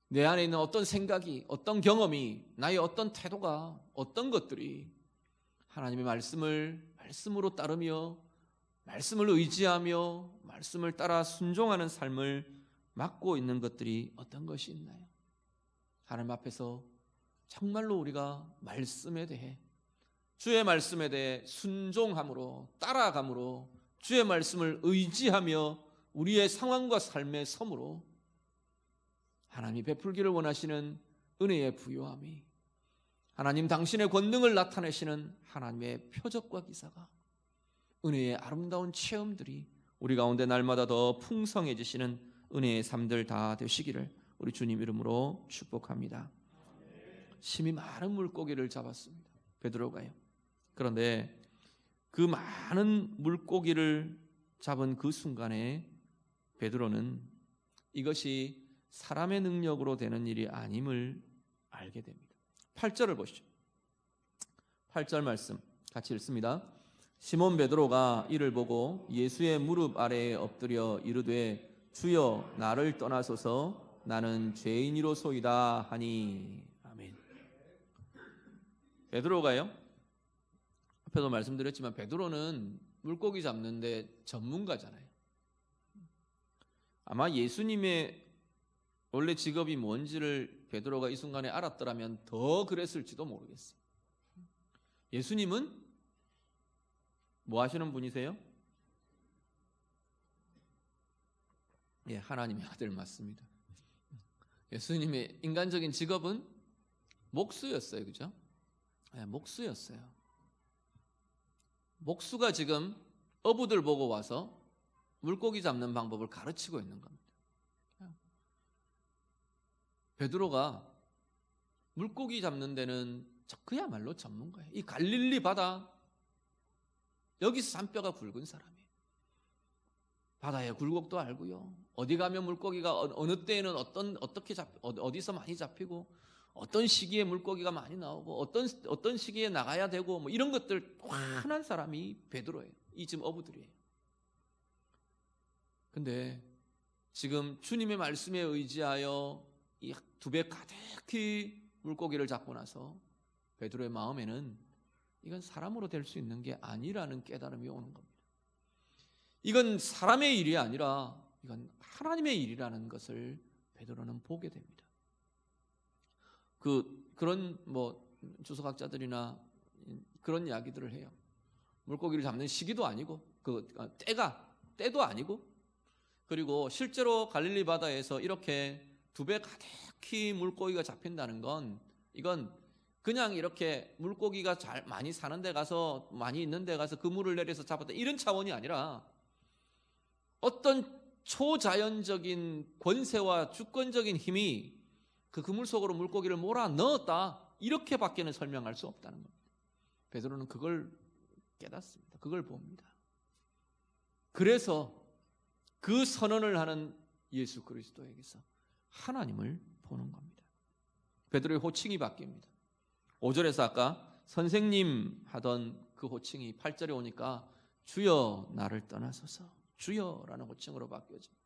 내 안에 있는 어떤 생각이, 어떤 경험이, 나의 어떤 태도가, 어떤 것들이 하나님의 말씀으로 따르며 말씀을 의지하며 말씀을 따라 순종하는 삶을 맡고 있는 것들이 어떤 것이 있나요? 하나님 앞에서 정말로 우리가 말씀에 대해, 주의 말씀에 대해 순종함으로, 따라감으로, 주의 말씀을 의지하며 우리의 상황과 삶의 섬으로 하나님이 베풀기를 원하시는 은혜의 부요함이, 하나님 당신의 권능을 나타내시는 하나님의 표적과 기사가, 은혜의 아름다운 체험들이 우리 가운데 날마다 더 풍성해지시는 은혜의 삶들 다 되시기를 우리 주님 이름으로 축복합니다. 심히 많은 물고기를 잡았습니다, 베드로가요. 그런데 그 많은 물고기를 잡은 그 순간에 베드로는 이것이 사람의 능력으로 되는 일이 아님을 알게 됩니다. 8절을 보시죠. 8절 말씀 같이 읽습니다. 시몬 베드로가 이를 보고 예수의 무릎 아래에 엎드려 이르되 주여 나를 떠나소서 나는 죄인이로소이다 하니. 아멘. 베드로가요, 앞에도 말씀드렸지만 베드로는 물고기 잡는데 전문가잖아요. 아마 예수님의 원래 직업이 뭔지를 베드로가 이 순간에 알았더라면 더 그랬을지도 모르겠어요. 예수님은 뭐 하시는 분이세요? 예, 하나님의 아들 맞습니다. 예수님의 인간적인 직업은 목수였어요. 그죠? 예, 목수였어요. 목수가 지금 어부들 보고 와서 물고기 잡는 방법을 가르치고 있는 겁니다. 베드로가 물고기 잡는 데는 그야말로 전문가예요. 이 갈릴리 바다, 여기서 산뼈가 굵은 사람이에요. 바다의 굴곡도 알고요, 어디 가면 물고기가 어느 때에는 어디서 많이 잡히고 어떤 시기에 물고기가 많이 나오고 어떤 시기에 나가야 되고 뭐 이런 것들 환한 사람이 베드로예요. 이 지금 어부들이에요. 근데 지금 주님의 말씀에 의지하여 이 두 배 가득히 물고기를 잡고 나서 베드로의 마음에는 이건 사람으로 될 수 있는 게 아니라는 깨달음이 오는 겁니다. 이건 사람의 일이 아니라 이건 하나님의 일이라는 것을 베드로는 보게 됩니다. 그런 주석학자들이나 그런 이야기들을 해요. 물고기를 잡는 시기도 아니고 때도 아니고, 그리고 실제로 갈릴리 바다에서 이렇게 두 배 가득히 물고기가 잡힌다는 건 이건 그냥 이렇게 물고기가 많이 사는 데 가서 많이 있는 데 가서 그물을 내려서 잡았다 이런 차원이 아니라 어떤 초자연적인 권세와 주권적인 힘이 그 그물 속으로 물고기를 몰아 넣었다, 이렇게밖에는 설명할 수 없다는 겁니다. 베드로는 그걸 깨닫습니다. 그걸 봅니다. 그래서 그 선언을 하는 예수 그리스도에게서 하나님을 보는 겁니다. 베드로의 호칭이 바뀝니다. 5절에서 아까 선생님 하던 그 호칭이 8절에 오니까 주여 나를 떠나소서, 주여라는 호칭으로 바뀌어집니다.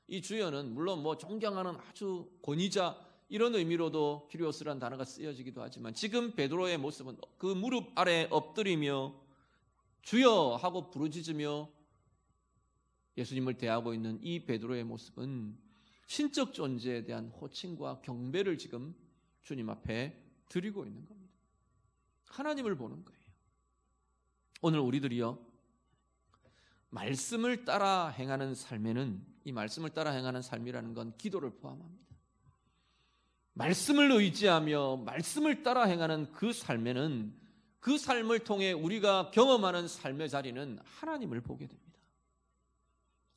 이 주여는 물론 존경하는 아주 권위자 이런 의미로도 키리오스라는 단어가 쓰여지기도 하지만, 지금 베드로의 모습은 그 무릎 아래 엎드리며 주여 하고 부르짖으며 예수님을 대하고 있는 이 베드로의 모습은 신적 존재에 대한 호칭과 경배를 지금 주님 앞에 드리고 있는 겁니다. 하나님을 보는 거예요. 오늘 우리들이요, 말씀을 따라 행하는 삶에는, 이 말씀을 따라 행하는 삶이라는 건 기도를 포함합니다. 말씀을 의지하며 말씀을 따라 행하는 그 삶에는, 그 삶을 통해 우리가 경험하는 삶의 자리는 하나님을 보게 됩니다.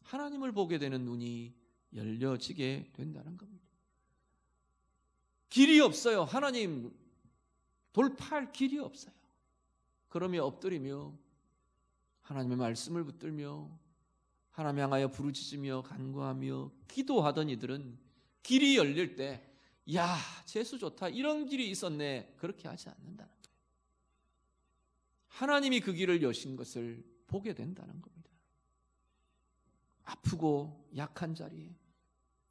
하나님을 보게 되는 눈이 열려지게 된다는 겁니다. 길이 없어요. 하나님 돌파할 길이 없어요. 그러며 엎드리며 하나님의 말씀을 붙들며 하나님 향하여 부르짖으며 간구하며 기도하던 이들은 길이 열릴 때 야, 재수 좋다, 이런 길이 있었네, 그렇게 하지 않는다는 거예요. 하나님이 그 길을 여신 것을 보게 된다는 겁니다. 아프고 약한 자리에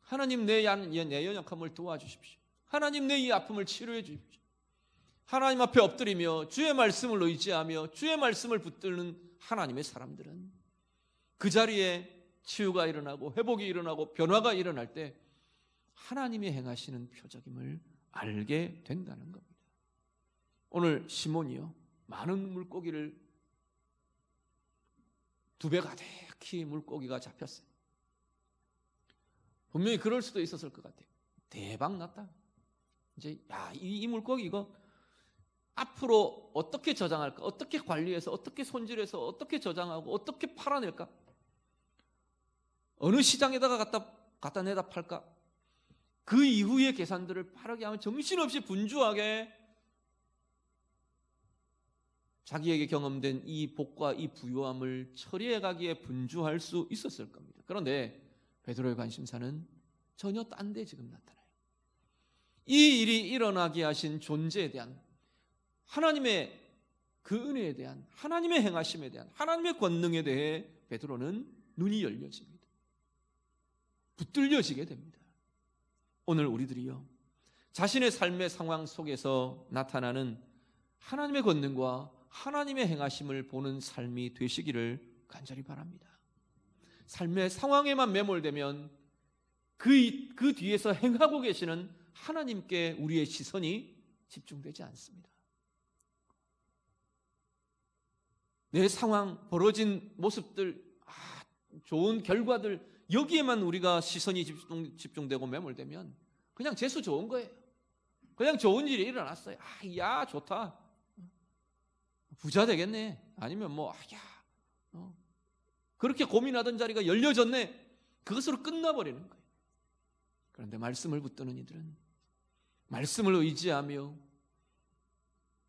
하나님 내 연약함을 도와주십시오. 하나님 내 이 아픔을 치료해 주십시오. 하나님 앞에 엎드리며 주의 말씀을 의지하며 주의 말씀을 붙드는 하나님의 사람들은 그 자리에 치유가 일어나고 회복이 일어나고 변화가 일어날 때 하나님이 행하시는 표적임을 알게 된다는 겁니다. 오늘 시몬이요, 많은 물고기를, 두 배 가득히 물고기가 잡혔어요. 분명히 그럴 수도 있었을 것 같아요. 대박 났다. 이제 이 물고기 이거 앞으로 어떻게 저장할까? 어떻게 관리해서, 어떻게 손질해서, 어떻게 저장하고, 어떻게 팔아낼까? 어느 시장에다가 갖다 내다 팔까? 그 이후의 계산들을 빠르게 하면 정신없이 분주하게 자기에게 경험된 이 복과 이 부요함을 처리해 가기에 분주할 수 있었을 겁니다. 그런데 베드로의 관심사는 전혀 딴 데 지금 나타나요. 이 일이 일어나게 하신 존재에 대한, 하나님의 그 은혜에 대한, 하나님의 행하심에 대한, 하나님의 권능에 대해 베드로는 눈이 열려집니다. 붙들려지게 됩니다. 오늘 우리들이요, 자신의 삶의 상황 속에서 나타나는 하나님의 권능과 하나님의 행하심을 보는 삶이 되시기를 간절히 바랍니다. 삶의 상황에만 매몰되면 그 뒤에서 행하고 계시는 하나님께 우리의 시선이 집중되지 않습니다. 내 상황, 벌어진 모습들, 좋은 결과들, 여기에만 우리가 시선이 집중되고 매몰되면 그냥 재수 좋은 거예요. 그냥 좋은 일이 일어났어요. 야, 좋다. 부자 되겠네. 아니면 그렇게 고민하던 자리가 열려졌네. 그것으로 끝나버리는 거예요. 그런데 말씀을 붙드는 이들은, 말씀을 의지하며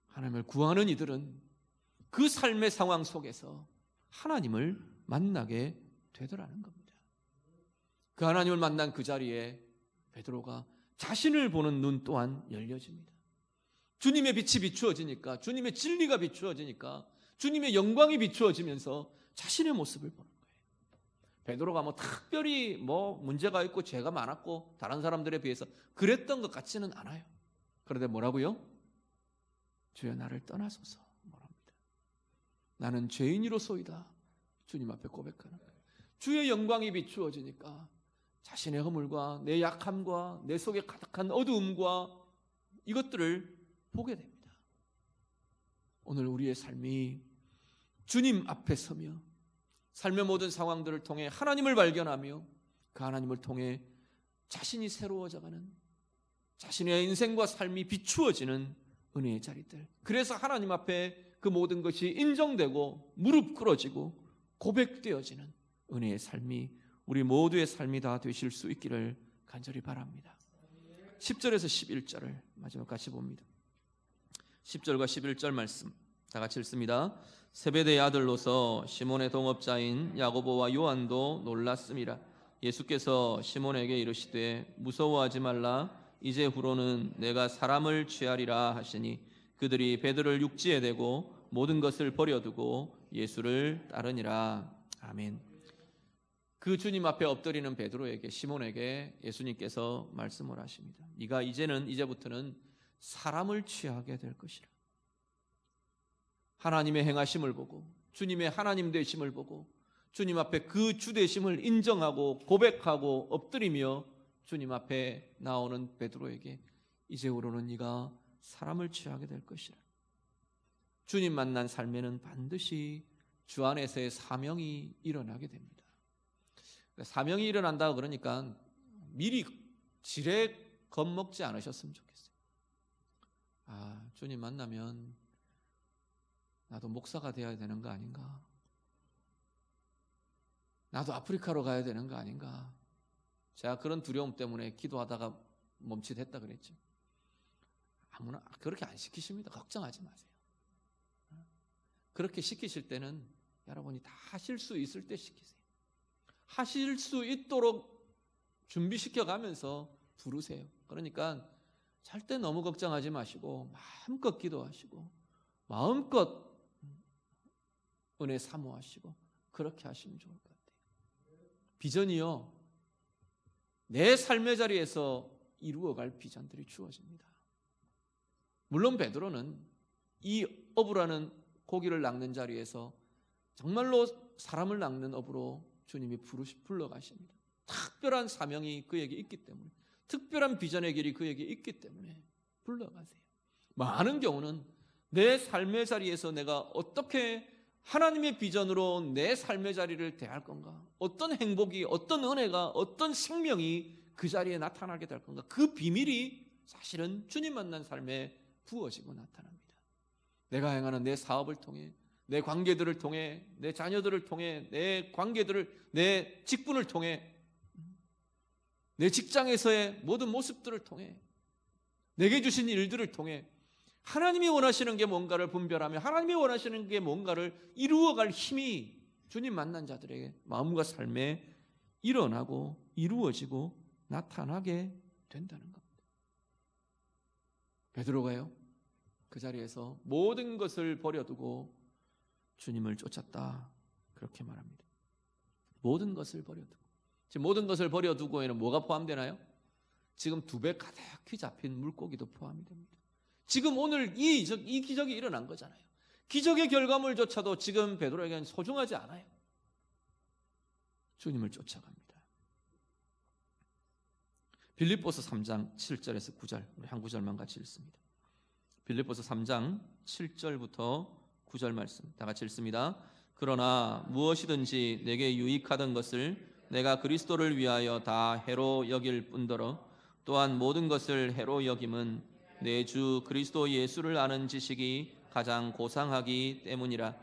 하나님을 구하는 이들은 그 삶의 상황 속에서 하나님을 만나게 되더라는 겁니다. 그 하나님을 만난 그 자리에 베드로가 자신을 보는 눈 또한 열려집니다. 주님의 빛이 비추어지니까, 주님의 진리가 비추어지니까, 주님의 영광이 비추어지면서 자신의 모습을 보는 거예요. 베드로가 뭐 특별히 뭐 문제가 있고 죄가 많았고 다른 사람들에 비해서 그랬던 것 같지는 않아요. 그런데 뭐라고요? 주여 나를 떠나소서 뭐랍니다. 나는 죄인이로소이다. 주님 앞에 고백하는 거예요. 주의 영광이 비추어지니까 자신의 허물과 내 약함과 내 속에 가득한 어두움과 이것들을 보게 됩니다. 오늘 우리의 삶이 주님 앞에 서며 삶의 모든 상황들을 통해 하나님을 발견하며 그 하나님을 통해 자신이 새로워져가는, 자신의 인생과 삶이 비추어지는 은혜의 자리들. 그래서 하나님 앞에 그 모든 것이 인정되고 무릎 꿇어지고 고백되어지는 은혜의 삶이 우리 모두의 삶이 다 되실 수 있기를 간절히 바랍니다. 10절에서 11절을 마지막 같이 봅니다. 10절과 11절 말씀 다 같이 읽습니다. 세베대의 아들로서 시몬의 동업자인 야고보와 요한도 놀랐음이라. 예수께서 시몬에게 이르시되 무서워하지 말라. 이제 후로는 내가 사람을 취하리라 하시니 그들이 베드로를 육지에 대고 모든 것을 버려두고 예수를 따르니라. 아멘. 그 주님 앞에 엎드리는 베드로에게, 시몬에게 예수님께서 말씀을 하십니다. 네가 이제부터는 사람을 취하게 될 것이라. 하나님의 행하심을 보고 주님의 하나님 되심을 보고 주님 앞에 그 주 되심을 인정하고 고백하고 엎드리며 주님 앞에 나오는 베드로에게 이제후로는 네가 사람을 취하게 될 것이라. 주님 만난 삶에는 반드시 주 안에서의 사명이 일어나게 됩니다. 사명이 일어난다 그러니까 미리 지레 겁먹지 않으셨으면 좋겠어요. 주님 만나면 나도 목사가 되어야 되는 거 아닌가? 나도 아프리카로 가야 되는 거 아닌가? 제가 그런 두려움 때문에 기도하다가 멈칫했다 그랬죠. 아무나 그렇게 안 시키십니다. 걱정하지 마세요. 그렇게 시키실 때는 여러분이 다 하실 수 있을 때 시키세요. 하실 수 있도록 준비시켜 가면서 부르세요. 그러니까 절대 너무 걱정하지 마시고 마음껏 기도하시고 마음껏 은혜 사모하시고 그렇게 하시면 좋을 것 같아요. 비전이요, 내 삶의 자리에서 이루어갈 비전들이 주어집니다. 물론 베드로는 이 어부라는 고기를 낚는 자리에서 정말로 사람을 낚는 어부로 주님이 불러가십니다. 특별한 사명이 그에게 있기 때문에, 특별한 비전의 길이 그에게 있기 때문에 불러가세요. 많은 경우는 내 삶의 자리에서 내가 어떻게 하나님의 비전으로 내 삶의 자리를 대할 건가, 어떤 행복이, 어떤 은혜가, 어떤 생명이 그 자리에 나타나게 될 건가, 그 비밀이 사실은 주님 만난 삶에 부어지고 나타납니다. 내가 행하는 내 사업을 통해, 내 관계들을 통해, 내 자녀들을 통해, 내 관계들을, 내 직분을 통해, 내 직장에서의 모든 모습들을 통해, 내게 주신 일들을 통해 하나님이 원하시는 게 뭔가를 분별하며 하나님이 원하시는 게 뭔가를 이루어갈 힘이 주님 만난 자들에게 마음과 삶에 일어나고 이루어지고 나타나게 된다는 겁니다. 베드로가요, 그 자리에서 모든 것을 버려두고 주님을 쫓았다, 그렇게 말합니다. 모든 것을 버려두고. 지금 모든 것을 버려두고에는 뭐가 포함되나요? 지금 두 배 가득히 잡힌 물고기도 포함이 됩니다. 지금 오늘 이 기적이 일어난 거잖아요. 기적의 결과물조차도 지금 베드로에게는 소중하지 않아요. 주님을 쫓아갑니다. 빌립보서 3장 7절에서 9절, 우리 한 구절만 같이 읽습니다. 빌립보서 3장 7절부터 9절 말씀 다 같이 읽습니다. 그러나 무엇이든지 내게 유익하던 것을 내가 그리스도를 위하여 다 해로 여길 뿐더러 또한 모든 것을 해로 여김은 내 주 그리스도 예수를 아는 지식이 가장 고상하기 때문이라.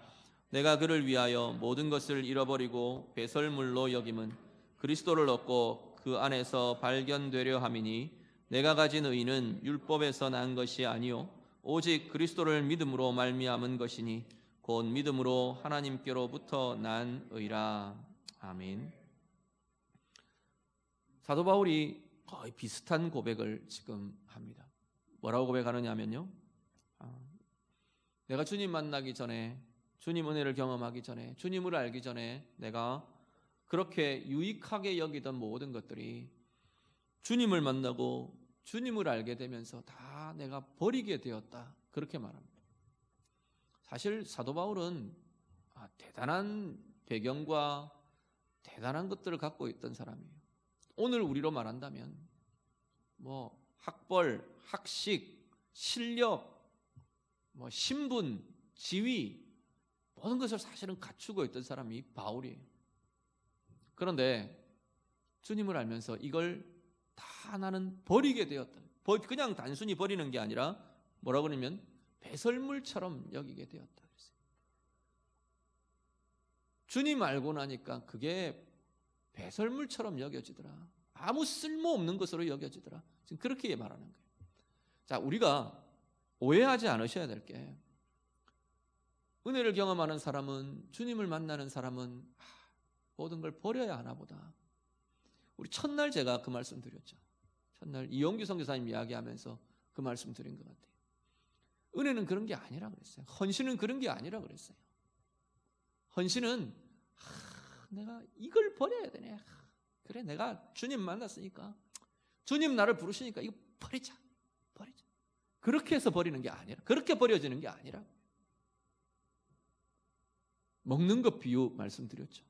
내가 그를 위하여 모든 것을 잃어버리고 배설물로 여김은 그리스도를 얻고 그 안에서 발견되려 함이니 내가 가진 의는 율법에서 난 것이 아니요 오직 그리스도를 믿음으로 말미암은 것이니 곧 믿음으로 하나님께로부터 난 의라. 아멘. 사도 바울이 거의 비슷한 고백을 지금 합니다. 뭐라고 고백하느냐면요, 내가 주님 만나기 전에, 주님 은혜를 경험하기 전에, 주님을 알기 전에 내가 그렇게 유익하게 여기던 모든 것들이 주님을 만나고 주님을 알게 되면서 다 내가 버리게 되었다, 그렇게 말합니다. 사실 사도 바울은 대단한 배경과 대단한 것들을 갖고 있던 사람이에요. 오늘 우리로 말한다면 뭐 학벌, 학식, 실력, 뭐 신분, 지위, 모든 것을 사실은 갖추고 있던 사람이 바울이에요. 그런데 주님을 알면서 이걸 다 나는 버리게 되었다. 그냥 단순히 버리는 게 아니라 뭐라고 그러냐면 배설물처럼 여기게 되었다. 주님 알고 나니까 그게 배설물처럼 여겨지더라. 아무 쓸모없는 것으로 여겨지더라. 지금 그렇게 말하는 거예요. 자, 우리가 오해하지 않으셔야 될 게, 은혜를 경험하는 사람은, 주님을 만나는 사람은 모든 걸 버려야 하나 보다. 우리 첫날 제가 그 말씀 드렸죠. 첫날 이용규 선교사님 이야기하면서 그 말씀 드린 것 같아요. 은혜는 그런 게 아니라 그랬어요. 헌신은 그런 게 아니라 그랬어요. 헌신은 내가 이걸 버려야 되네. 그래, 내가 주님 만났으니까, 주님 나를 부르시니까 이거 버리자. 그렇게 해서 버리는 게 아니라, 그렇게 버려지는 게 아니라. 먹는 것 비유 말씀드렸죠.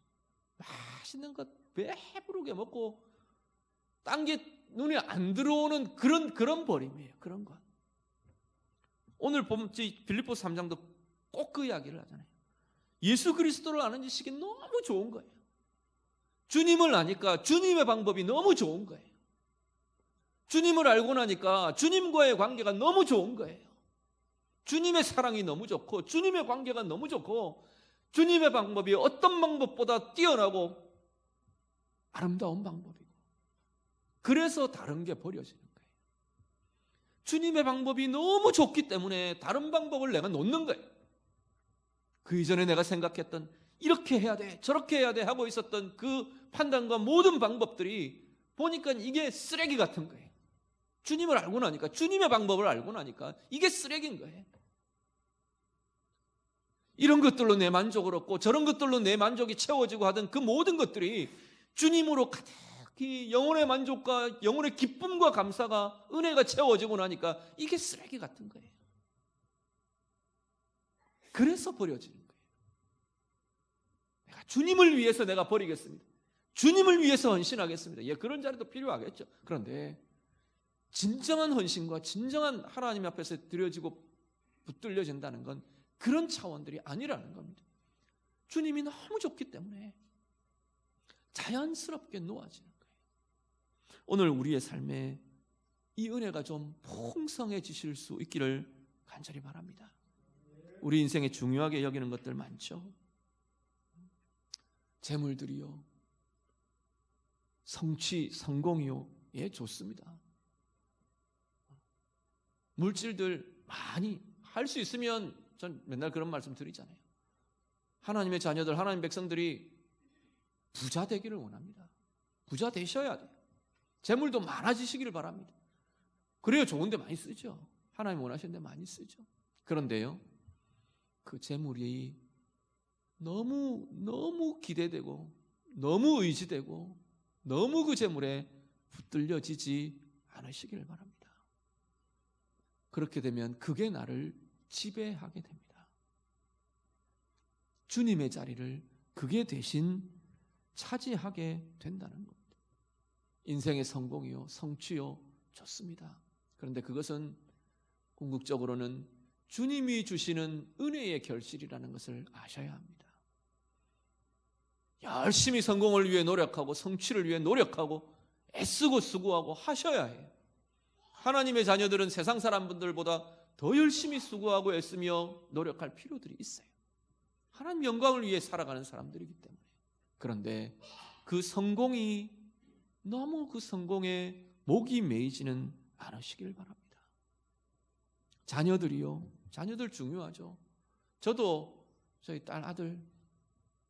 맛있는 것 배부르게 먹고 딴 게 눈에 안 들어오는 그런 버림이에요. 그런 것. 오늘 보면 빌립보서 3장도 꼭 그 이야기를 하잖아요. 예수 그리스도를 아는 지식이 너무 좋은 거예요. 주님을 아니까 주님의 방법이 너무 좋은 거예요. 주님을 알고 나니까 주님과의 관계가 너무 좋은 거예요. 주님의 사랑이 너무 좋고, 주님의 관계가 너무 좋고, 주님의 방법이 어떤 방법보다 뛰어나고 아름다운 방법이고, 그래서 다른 게 버려지는 거예요. 주님의 방법이 너무 좋기 때문에 다른 방법을 내가 놓는 거예요. 그 이전에 내가 생각했던 이렇게 해야 돼, 저렇게 해야 돼 하고 있었던 그 판단과 모든 방법들이 보니까 이게 쓰레기 같은 거예요. 주님을 알고 나니까, 주님의 방법을 알고 나니까 이게 쓰레기인 거예요. 이런 것들로 내 만족을 얻고 저런 것들로 내 만족이 채워지고 하던 그 모든 것들이 주님으로 가득히 영혼의 만족과 영혼의 기쁨과 감사가, 은혜가 채워지고 나니까 이게 쓰레기 같은 거예요. 그래서 버려지는 거예요. 내가 주님을 위해서 내가 버리겠습니다. 주님을 위해서 헌신하겠습니다. 예, 그런 자리도 필요하겠죠. 그런데 진정한 헌신과 진정한 하나님 앞에서 드려지고 붙들려진다는 건 그런 차원들이 아니라는 겁니다. 주님이 너무 좋기 때문에 자연스럽게 놓아지는 거예요. 오늘 우리의 삶에 이 은혜가 좀 풍성해지실 수 있기를 간절히 바랍니다. 우리 인생에 중요하게 여기는 것들 많죠. 재물들이요, 성취, 성공이요, 예, 좋습니다. 물질들 많이 할 수 있으면, 전 맨날 그런 말씀 드리잖아요. 하나님의 자녀들, 하나님 백성들이 부자 되기를 원합니다. 부자 되셔야 돼요. 재물도 많아지시기를 바랍니다. 그래야 좋은 데 많이 쓰죠. 하나님 원하시는 데 많이 쓰죠. 그런데요, 그 재물이 너무 기대되고, 너무 의지되고, 너무 그 재물에 붙들려지지 않으시기를 바랍니다. 그렇게 되면 그게 나를 지배하게 됩니다. 주님의 자리를 그게 대신 차지하게 된다는 겁니다. 인생의 성공이요, 성취요, 좋습니다. 그런데 그것은 궁극적으로는 주님이 주시는 은혜의 결실이라는 것을 아셔야 합니다. 열심히 성공을 위해 노력하고 성취를 위해 노력하고 애쓰고 수고하고 하셔야 해요. 하나님의 자녀들은 세상 사람들보다 더 열심히 수고하고 애쓰며 노력할 필요들이 있어요. 하나님 영광을 위해 살아가는 사람들이기 때문에. 그런데 그 성공이 너무 그 성공에 목이 메이지는 않으시길 바랍니다. 자녀들이요, 자녀들 중요하죠. 저도 저희 딸, 아들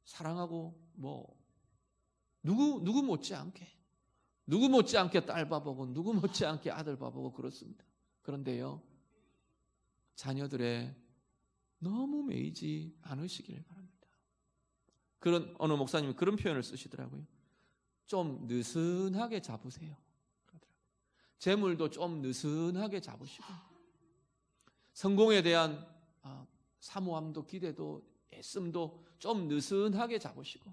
사랑하고 누구 못지않게 누구 못지않게 딸 바보고 누구 못지않게 아들 바보고 그렇습니다. 그런데요, 자녀들의 너무 매이지 않으시길 바랍니다. 그런 어느 목사님이 그런 표현을 쓰시더라고요. 좀 느슨하게 잡으세요. 재물도 좀 느슨하게 잡으시고, 성공에 대한 사모함도 기대도 애씀도 좀 느슨하게 잡으시고,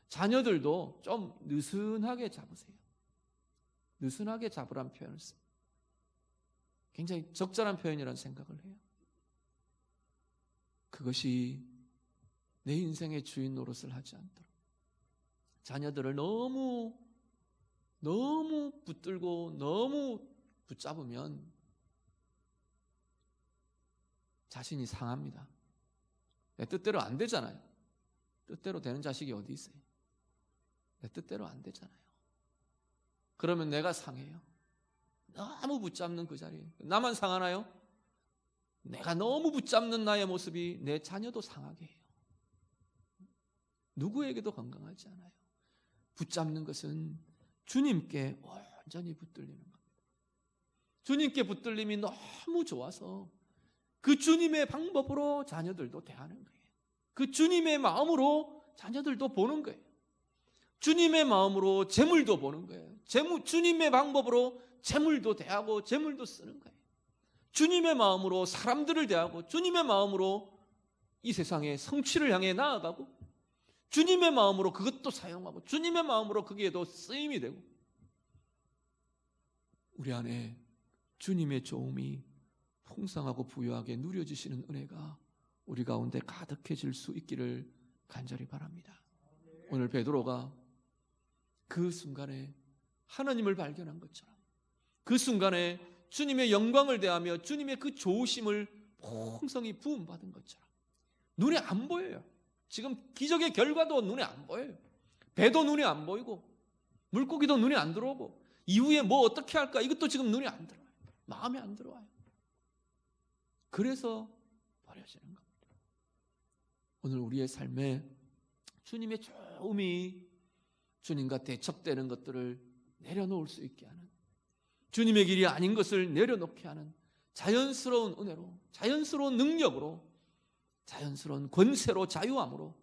자녀들도 좀 느슨하게 잡으세요. 느슨하게 잡으란 표현을 씁니다. 굉장히 적절한 표현이라는 생각을 해요. 그것이 내 인생의 주인 노릇을 하지 않도록, 자녀들을 너무 붙들고 너무 붙잡으면 자신이 상합니다. 내 뜻대로 안 되잖아요. 뜻대로 되는 자식이 어디 있어요? 내 뜻대로 안 되잖아요. 그러면 내가 상해요. 너무 붙잡는 그 자리에. 나만 상하나요? 내가 너무 붙잡는 나의 모습이 내 자녀도 상하게 해요. 누구에게도 건강하지 않아요. 붙잡는 것은 주님께 완전히 붙들리는 겁니다. 주님께 붙들림이 너무 좋아서 그 주님의 방법으로 자녀들도 대하는 거예요. 그 주님의 마음으로 자녀들도 보는 거예요. 주님의 마음으로 재물도 보는 거예요. 주님의 방법으로 재물도 대하고 재물도 쓰는 거예요. 주님의 마음으로 사람들을 대하고 주님의 마음으로 이 세상의 성취를 향해 나아가고 주님의 마음으로 그것도 사용하고 주님의 마음으로 거기에도 쓰임이 되고, 우리 안에 주님의 좋음이 풍성하고 부유하게 누려지시는 은혜가 우리 가운데 가득해질 수 있기를 간절히 바랍니다. 오늘 베드로가 그 순간에 하나님을 발견한 것처럼, 그 순간에 주님의 영광을 대하며 주님의 그 좋으심을 풍성히 부음받은 것처럼, 눈에 안 보여요. 지금 기적의 결과도 눈에 안 보여요. 배도 눈에 안 보이고 물고기도 눈에 안 들어오고 이후에 뭐 어떻게 할까, 이것도 지금 눈에 안 들어와요. 마음에 안 들어와요. 그래서 버려지는 겁니다. 오늘 우리의 삶에 주님의 좋음이 주님과 대척되는 것들을 내려놓을 수 있게 하는, 주님의 길이 아닌 것을 내려놓게 하는 자연스러운 은혜로, 자연스러운 능력으로, 자연스러운 권세로, 자유함으로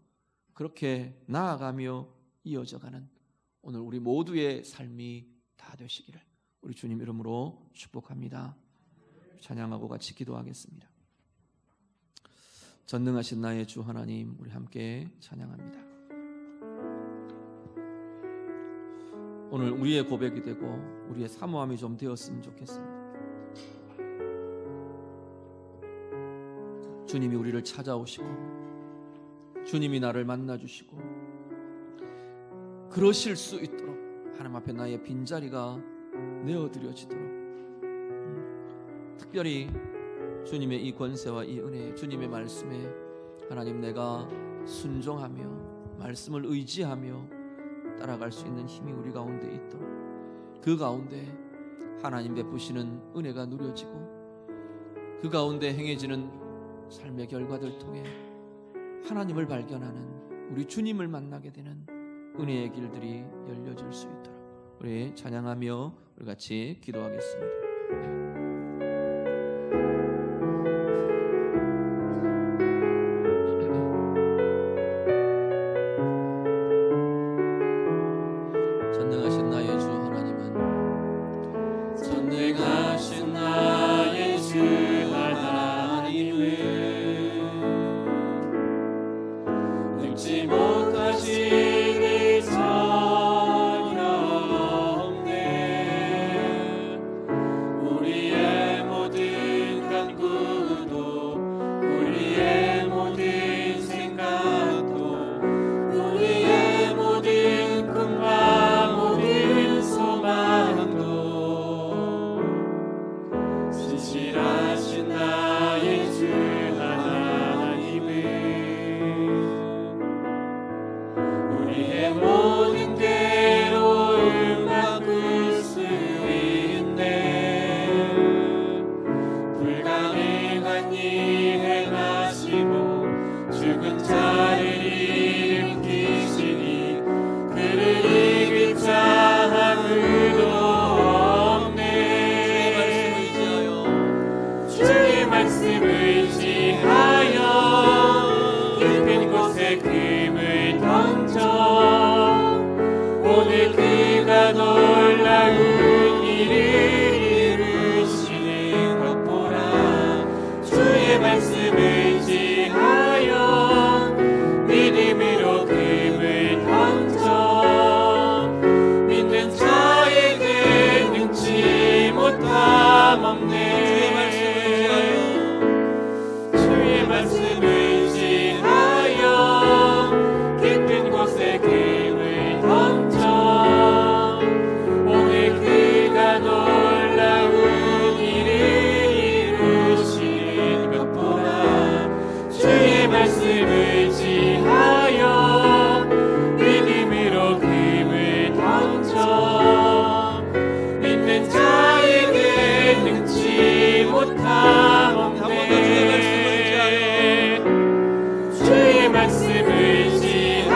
그렇게 나아가며 이어져가는 오늘 우리 모두의 삶이 다 되시기를 우리 주님 이름으로 축복합니다. 찬양하고 같이 기도하겠습니다. 전능하신 나의 주 하나님, 우리 함께 찬양합니다. 오늘 우리의 고백이 되고 우리의 사모함이 좀 되었으면 좋겠습니다. 주님이 우리를 찾아오시고 주님이 나를 만나주시고 그러실 수 있도록 하나님 앞에 나의 빈자리가 내어드려지도록, 특별히 주님의 이 권세와 이 은혜, 주님의 말씀에 하나님 내가 순종하며 말씀을 의지하며 따라갈 수 있는 힘이 우리 가운데 있도록, 그 가운데 하나님 베푸시는 은혜가 누려지고 그 가운데 행해지는 삶의 결과들 통해 하나님을 발견하는, 우리 주님을 만나게 되는 은혜의 길들이 열려질 수 있도록 우리 찬양하며 우리 같이 기도하겠습니다. 전능하신 나의 주 하나님은, 전능하신 나의 주 하나님은 늙지 못하신 이 전혀 없네. 우리의 모든 간구도 우리의 모든 생각도 우리의 모든 꿈과 모든 소망도 신실하신 나의 주 하나님은 우리의 모든 괴로움 바꿀 수 있네. 불가능한 일 행하시고 죽은 자를 일으키시니 그를 이길 자 말씀 의지하여 깊은 곳에 금을 던져 오늘 그가 놀라운 일을 이루시는 것 보라. 주의 말씀 의지하여 믿음으로 금을 던져 믿는 자에게 능치 못함 없네. 주의 말씀 의지하여 깊은 곳에 금을 던져 오늘 그가 놀라운 일을 이루시는 것 보라. 주의 말씀 의지하여 믿음으로 금을 던져 믿는 자에게 능치 못함 없네. 주의 말씀 의지하여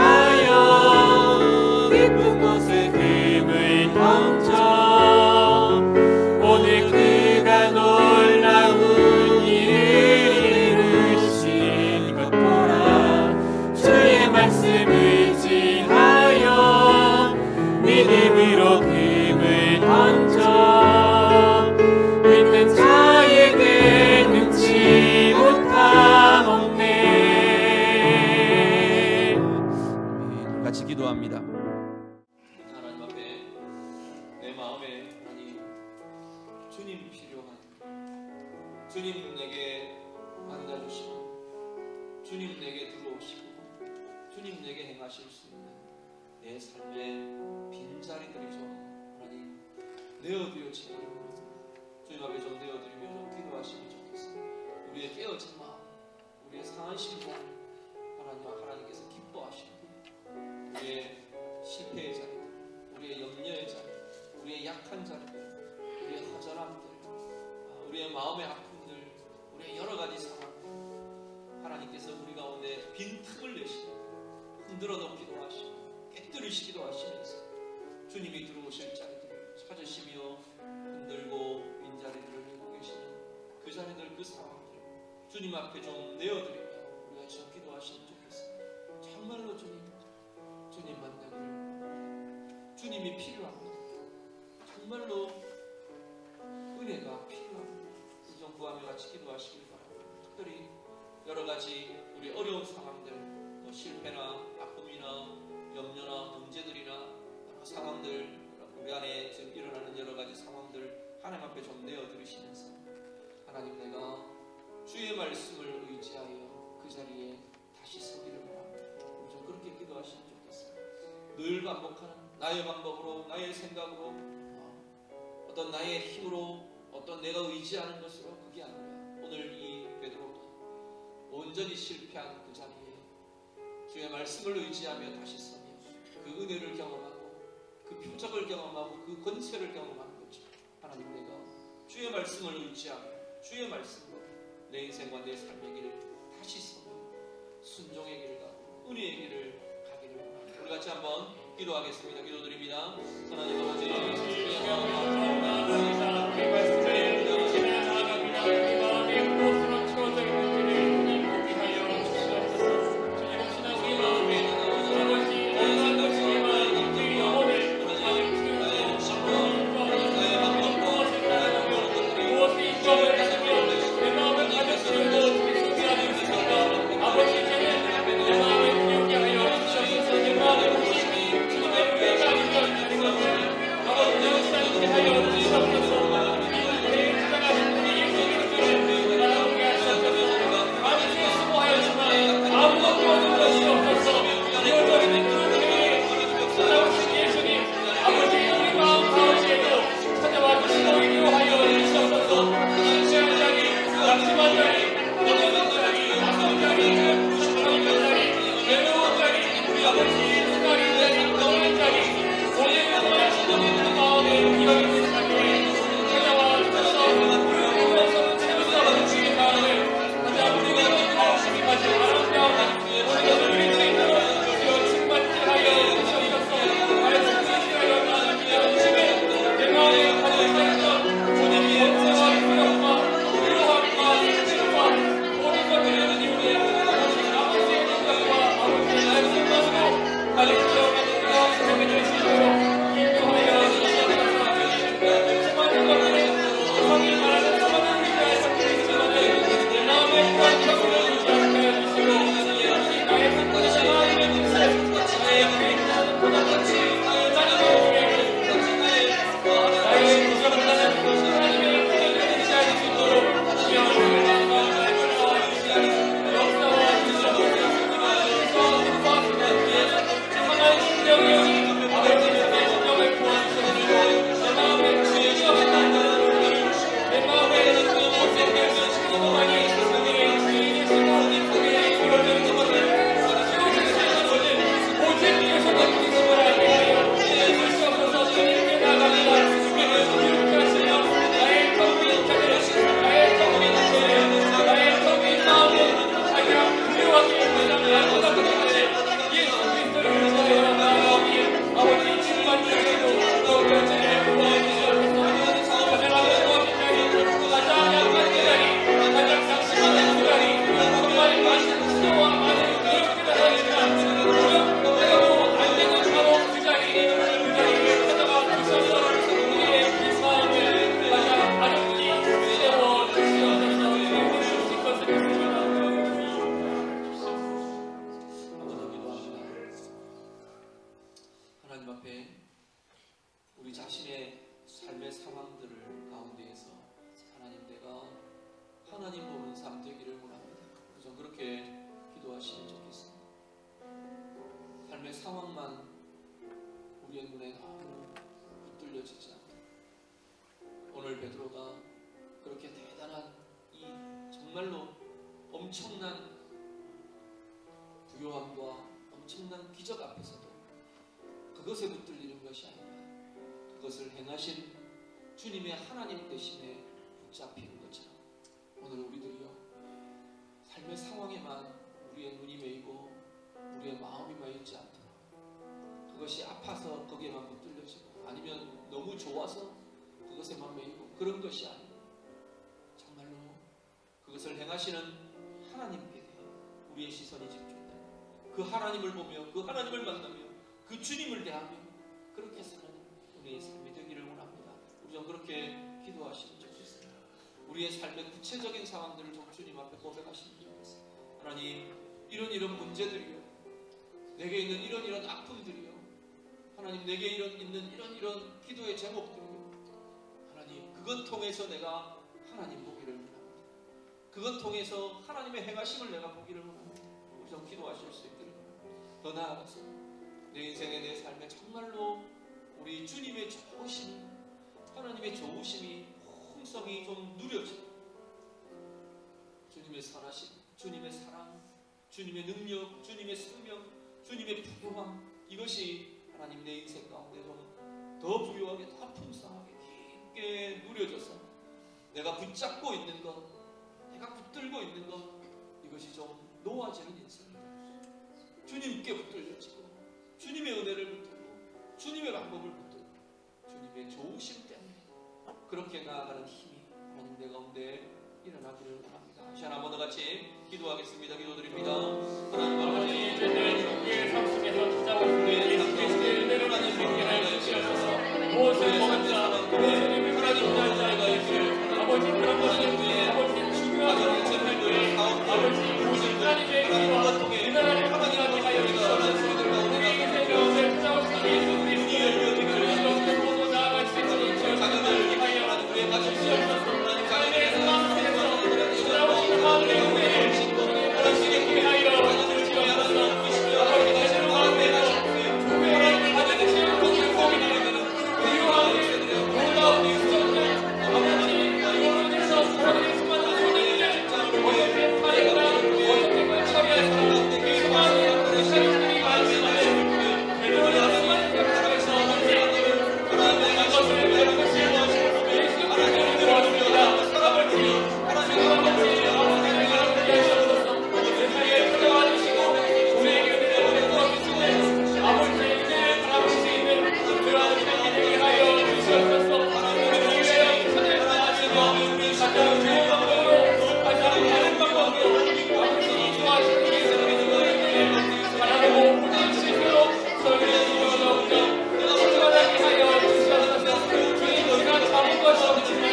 깊은 곳에 금을 던져 오늘 그가 놀라운 일을 이루신 것 보라. 주의 말씀 의지하여 믿음으로 금을 던져 믿는 자에게 능치 못함 없네. 같이 기도합니다. 하나님 앞에 내 마음에 하나님 주님 필요한 주님 내게 만나주시고 주님 내게 들어오시고 주님 내게 행하실 수 있는 내 삶의 빈자리들이 좀 하나님 내어드려지기를 주님 앞에 좀 내어드리며 좀 기도하시면 좋겠습니다. 우리의 깨어진 마음, 우리의 상한 심령 하나님께서 기뻐하시는 우리의 실패의 자리, 우리의 염려의 자리, 우리의 약한 자리들, 우리의 허전함들, 우리의 마음의 아픔들, 우리의 여러 가지 상황들 하나님께서 우리 가운데 빈틈을 내시고 흔들어 놓기도 하시고 깨뜨리시기도 하시면서 주님이 들어오실 자리들을 찾으시며 흔들고 빈자리들을 메고 계시는 그 자리들, 그 상황들 주님 앞에 좀 내어드리며 우리가 좀 기도하시면 좋겠습니다. 정말로 주님 만나기를 원합니다. 주님이 필요합니다. 정말로 은혜가 필요합니다. 좀 구하며 같이 기도하시길 바랍니다. 특별히 여러 가지 우리 어려운 상황들, 뭐 실패나 아픔이나 염려나 문제들이나 여러 상황들, 우리 안에 지금 일어나는 여러 가지 상황들 하나님 앞에 좀 내어드리시면서 하나님 내가 주의 말씀을 의지하여 그 자리에 다시 서기를 바랍니다. 좀 그렇게 기도하시면 좋겠습니다. 늘 반복하는 나의 방법으로, 나의 생각으로, 어떤 나의 힘으로, 어떤 내가 의지하는 것으로 그게 아니라 오늘 이 베드로가 온전히 실패한 그 자리에 주의 말씀을 의지하며 다시 서며 그 은혜를 경험하고 그 표적을 경험하고 그 권세를 경험하는 것처럼 하나님 내가 주의 말씀을 의지하며 주의 말씀으로 내 인생과 내 삶의 길을 다시 서며 순종의 길을 가고 은혜의 길을 가기를 원합니다. 우리 같이 한번 기도하겠습니다. 기도드립니다. 하나님 아버지 아버지 삶 되기를 원합니다. 우선 그렇게 기도하시면 좋겠습니다. 삶의 상황만 우리의 눈에 너무 붙들려지지 않도록 오늘 베드로가 그렇게 대단한 이 정말로 엄청난 부요함과 엄청난 기적 앞에서도 그것에 붙들리는 것이 아니라 그것을 행하신 주님의 하나님 되심에 붙잡히는 것처럼 오늘 우리들이요 삶의 상황에만 우리의 눈이 매이고 우리의 마음이 매이지 않도록 그것이 아파서 거기에만 붙들려지고 아니면 너무 좋아서 그것에만 매이고 그런 것이 아니고 정말로 그것을 행하시는 하나님께 우리의 시선이 집중되고 그 하나님을 보며 그 하나님을 만나며 그 주님을 대하며 그렇게 사는 우리의 삶이 되기를 원합니다. 우리 좀 그렇게 기도하시면 좋겠습니다. 우리의 삶의 구체적인 상황들을 좀 주님 앞에 고백하시면 좋겠습니다. 하나님 이런 문제들이요 내게 있는 이런 아픔들이요 하나님 내게 있는 이런 기도의 제목들이요 하나님 그것 통해서 내가 하나님 보기를 원합니다. 그것 통해서 하나님의 행하심을 내가 보기를 원합니다. 우리 좀 기도하실 수 있기를 원합니다. 더 나아가서 내 인생의 내 삶에 정말로 우리 주님의 좋으심이 하나님의 좋으심이 홍성이 좀 누려지고 주님의 선하심, 주님의 사랑, 주님의 능력, 주님의 생명, 주님의 부요함 이것이 하나님 내 인생 가운데 좀 더 부요하게 더 풍성하게 깊게 누려져서 내가 붙잡고 있는 것 내가 붙들고 있는 것 이것이 좀 놓아지는 인생입니다. 주님께 붙들려지고 주님의 은혜를 붙들고 주님의 방법을 붙들고 주님의 좋으심 때문에 그렇게 나아가는 힘이 하나님 내 가운데 일어나기를 원합니다. 다시 한번 같이 기도하겠습니다. 기도드립니다. 하나님 아버지 우리의 삶 속에서 붙잡고 있는 예수님의 은혜를 하나님 주시옵소서. 무엇을 먹었자 무엇을 하나님 자가 있기를 아버지 그런 것은 아버지 중요한 것을 아버지 하나님의 기도와 은혜를 하나님께 하여 주시옵소서. 우리 인생 가운데 붙잡고 있는 예수 그리스도의 모두 나아갈 수 있도록 하나님께 하여 주시옵소서. 삶의 상황 속에서 붙잡고 있는 마음의 은혜를 하나님께 하여 주시옵소서. 아버지 대신 마음에서 부회를 받으시는 것을 보이는 부유함을 놀라운 수정들 아버지 이원에서 하나님의 수많은 손님들 어떻게 파리거나 어떻게 그걸 처리하시나 그 수많은 사람들이 말씀하는 대단한 수많은 역사에서 아버지 이것을 배우고 싶어 예수 그리스도를 들어왔습니다. 아버지 지금 아버지를 여러분께 하시옵소서. 세상에 찾아와 주시고 우리에게 은혜를 부어주시는 아버지의 은혜를 바라볼 수 있는 그러한 삶이 되게 하여 주시옵소서. 그 기회에 천을 바라시고 가장 좋은 방법으로 가장 바른 방법으로 아버지 좋아하시는 예수 그리스도를 바라보고 부딪힐 수 있도록 저희를 도와주옵소서. 충만하게 하여 주시옵소서. 주님 우리가 잡은 것이 없지만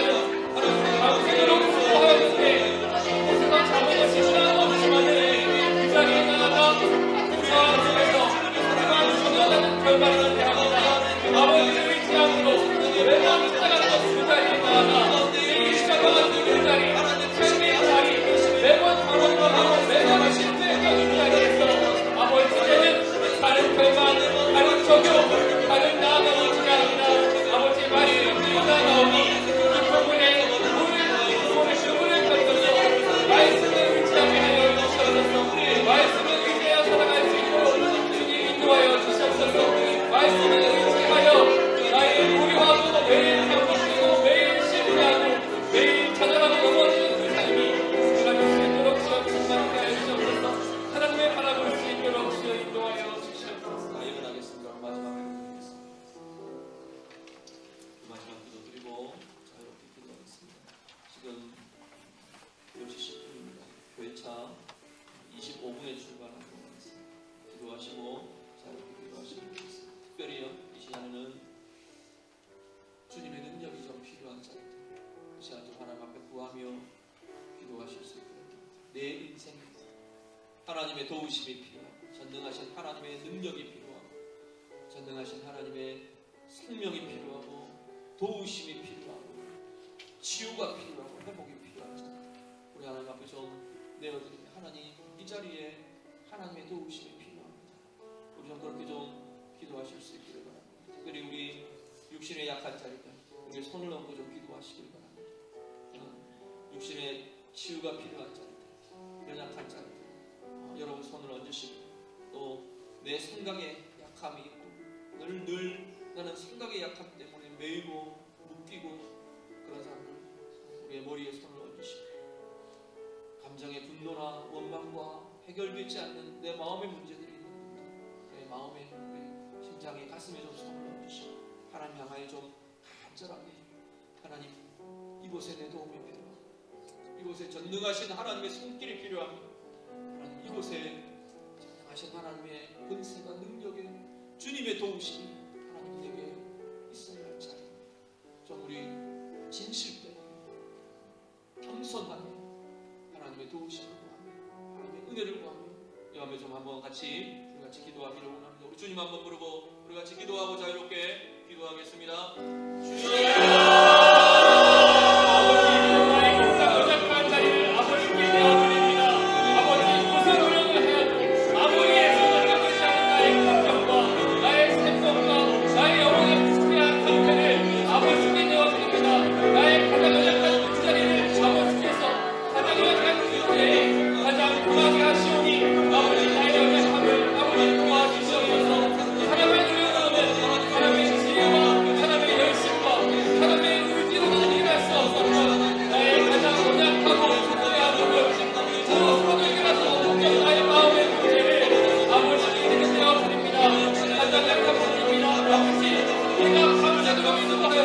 밤새도록 수고하였는데 우리가 잡은 것이 하나도 없지만은 그 자리에 나아가 우리와 속에서 우리가 중요하다는 결과를 대합니다. 아버지를 의지함으로 매번 찾아가서 그 자리에 나아가 이 시간과 같은 그 자리 삶의 자리 매번 방황하고 매번 실패했던 그 자리에서 아버지는 다른 결과 다른 적용 다른 나아가는 지나갑니다. 아버지 말이 뛰어나 나오니 그 부분에 물을 건져서 말씀을 의지하게 하여 주시옵소서. 말씀을 의지하여 살아갈 수 있도록 주님 인도하여 주시옵소서. 말씀을 의지하여 나의 무료하고 매일 반복되고 매일 실패하고 매일 찾아가고 넘어지는 그 삶이 살아갈 수 있도록 주여 충만하게 하여 주시옵소서. 하나님을 바라볼 수 있도록 주여 인도하여 주시옵소서. 다 일어나겠습니다. 마지막 기도드리겠습니다. 마지막 기도 드리고 자유롭게 기도하겠습니다. 지금 10시 10분입니다. 교회차 25분에 출발하도록 하겠습니다. 기도하시고 자유롭게 기도하시면 되겠습니다. 특별히요 이 시간에는 주님의 능력이 좀 필요한 자들 이 시간 좀 하나님 앞에 구하며 기도하실 수 있도록 내 인생에 하나님의 도우심이 필요하고 전능하신 하나님의 능력이 필요하고 전능하신 하나님의 생명이 필요하고 도우심이 필요하고 치유가 필요하고 회복이 필요한 자들 우리 하나님 앞에 좀 내어드립니다. 하나님, 이 자리에 하나님의 도우심이 필요합니다. 우리 좀 그렇게 좀 기도하실 수 있기를 바랍니다. 특별히 우리 육신의 약한 자리들, 우리 손을 얹고 좀 기도하시기를 바랍니다. 육신의 치유가 필요한 자리들, 연약한 자리들, 여러분 손을 얹으시고, 또 내 생각에 약함이 있고 늘 나는 생각의 약함 때문에 매이고 묶이고 그런 사람들, 우리의 머리에 손을 얹으시고, 감정의 분노나 원망과 해결되지 않는 내 마음의 문제들이 있는 내 마음의 우리 심장에 가슴에 좀 손을 얹으시고, 하나님 향하여 좀 간절하게, 하나님 이곳에 내 도움이 필요합니다. 이곳에 전능하신 하나님의 손길이 필요합니다. 하나님 이곳에 전능하신 하나님의 권세가 능력에 주님의 도우심이 하나님 내게 있어야 할 자리입니다. 좀 우리 진실되고 겸손하게 하나님의 도우심을 구하며 하나님의 은혜를 구하며 이 밤에 좀 한번 같이 우리 같이 기도하기를 원합니다. 우리 주님 한번 부르고 우리 같이 기도하고 자유롭게 기도하겠습니다. 주님, 아버지, 내가 감사드리고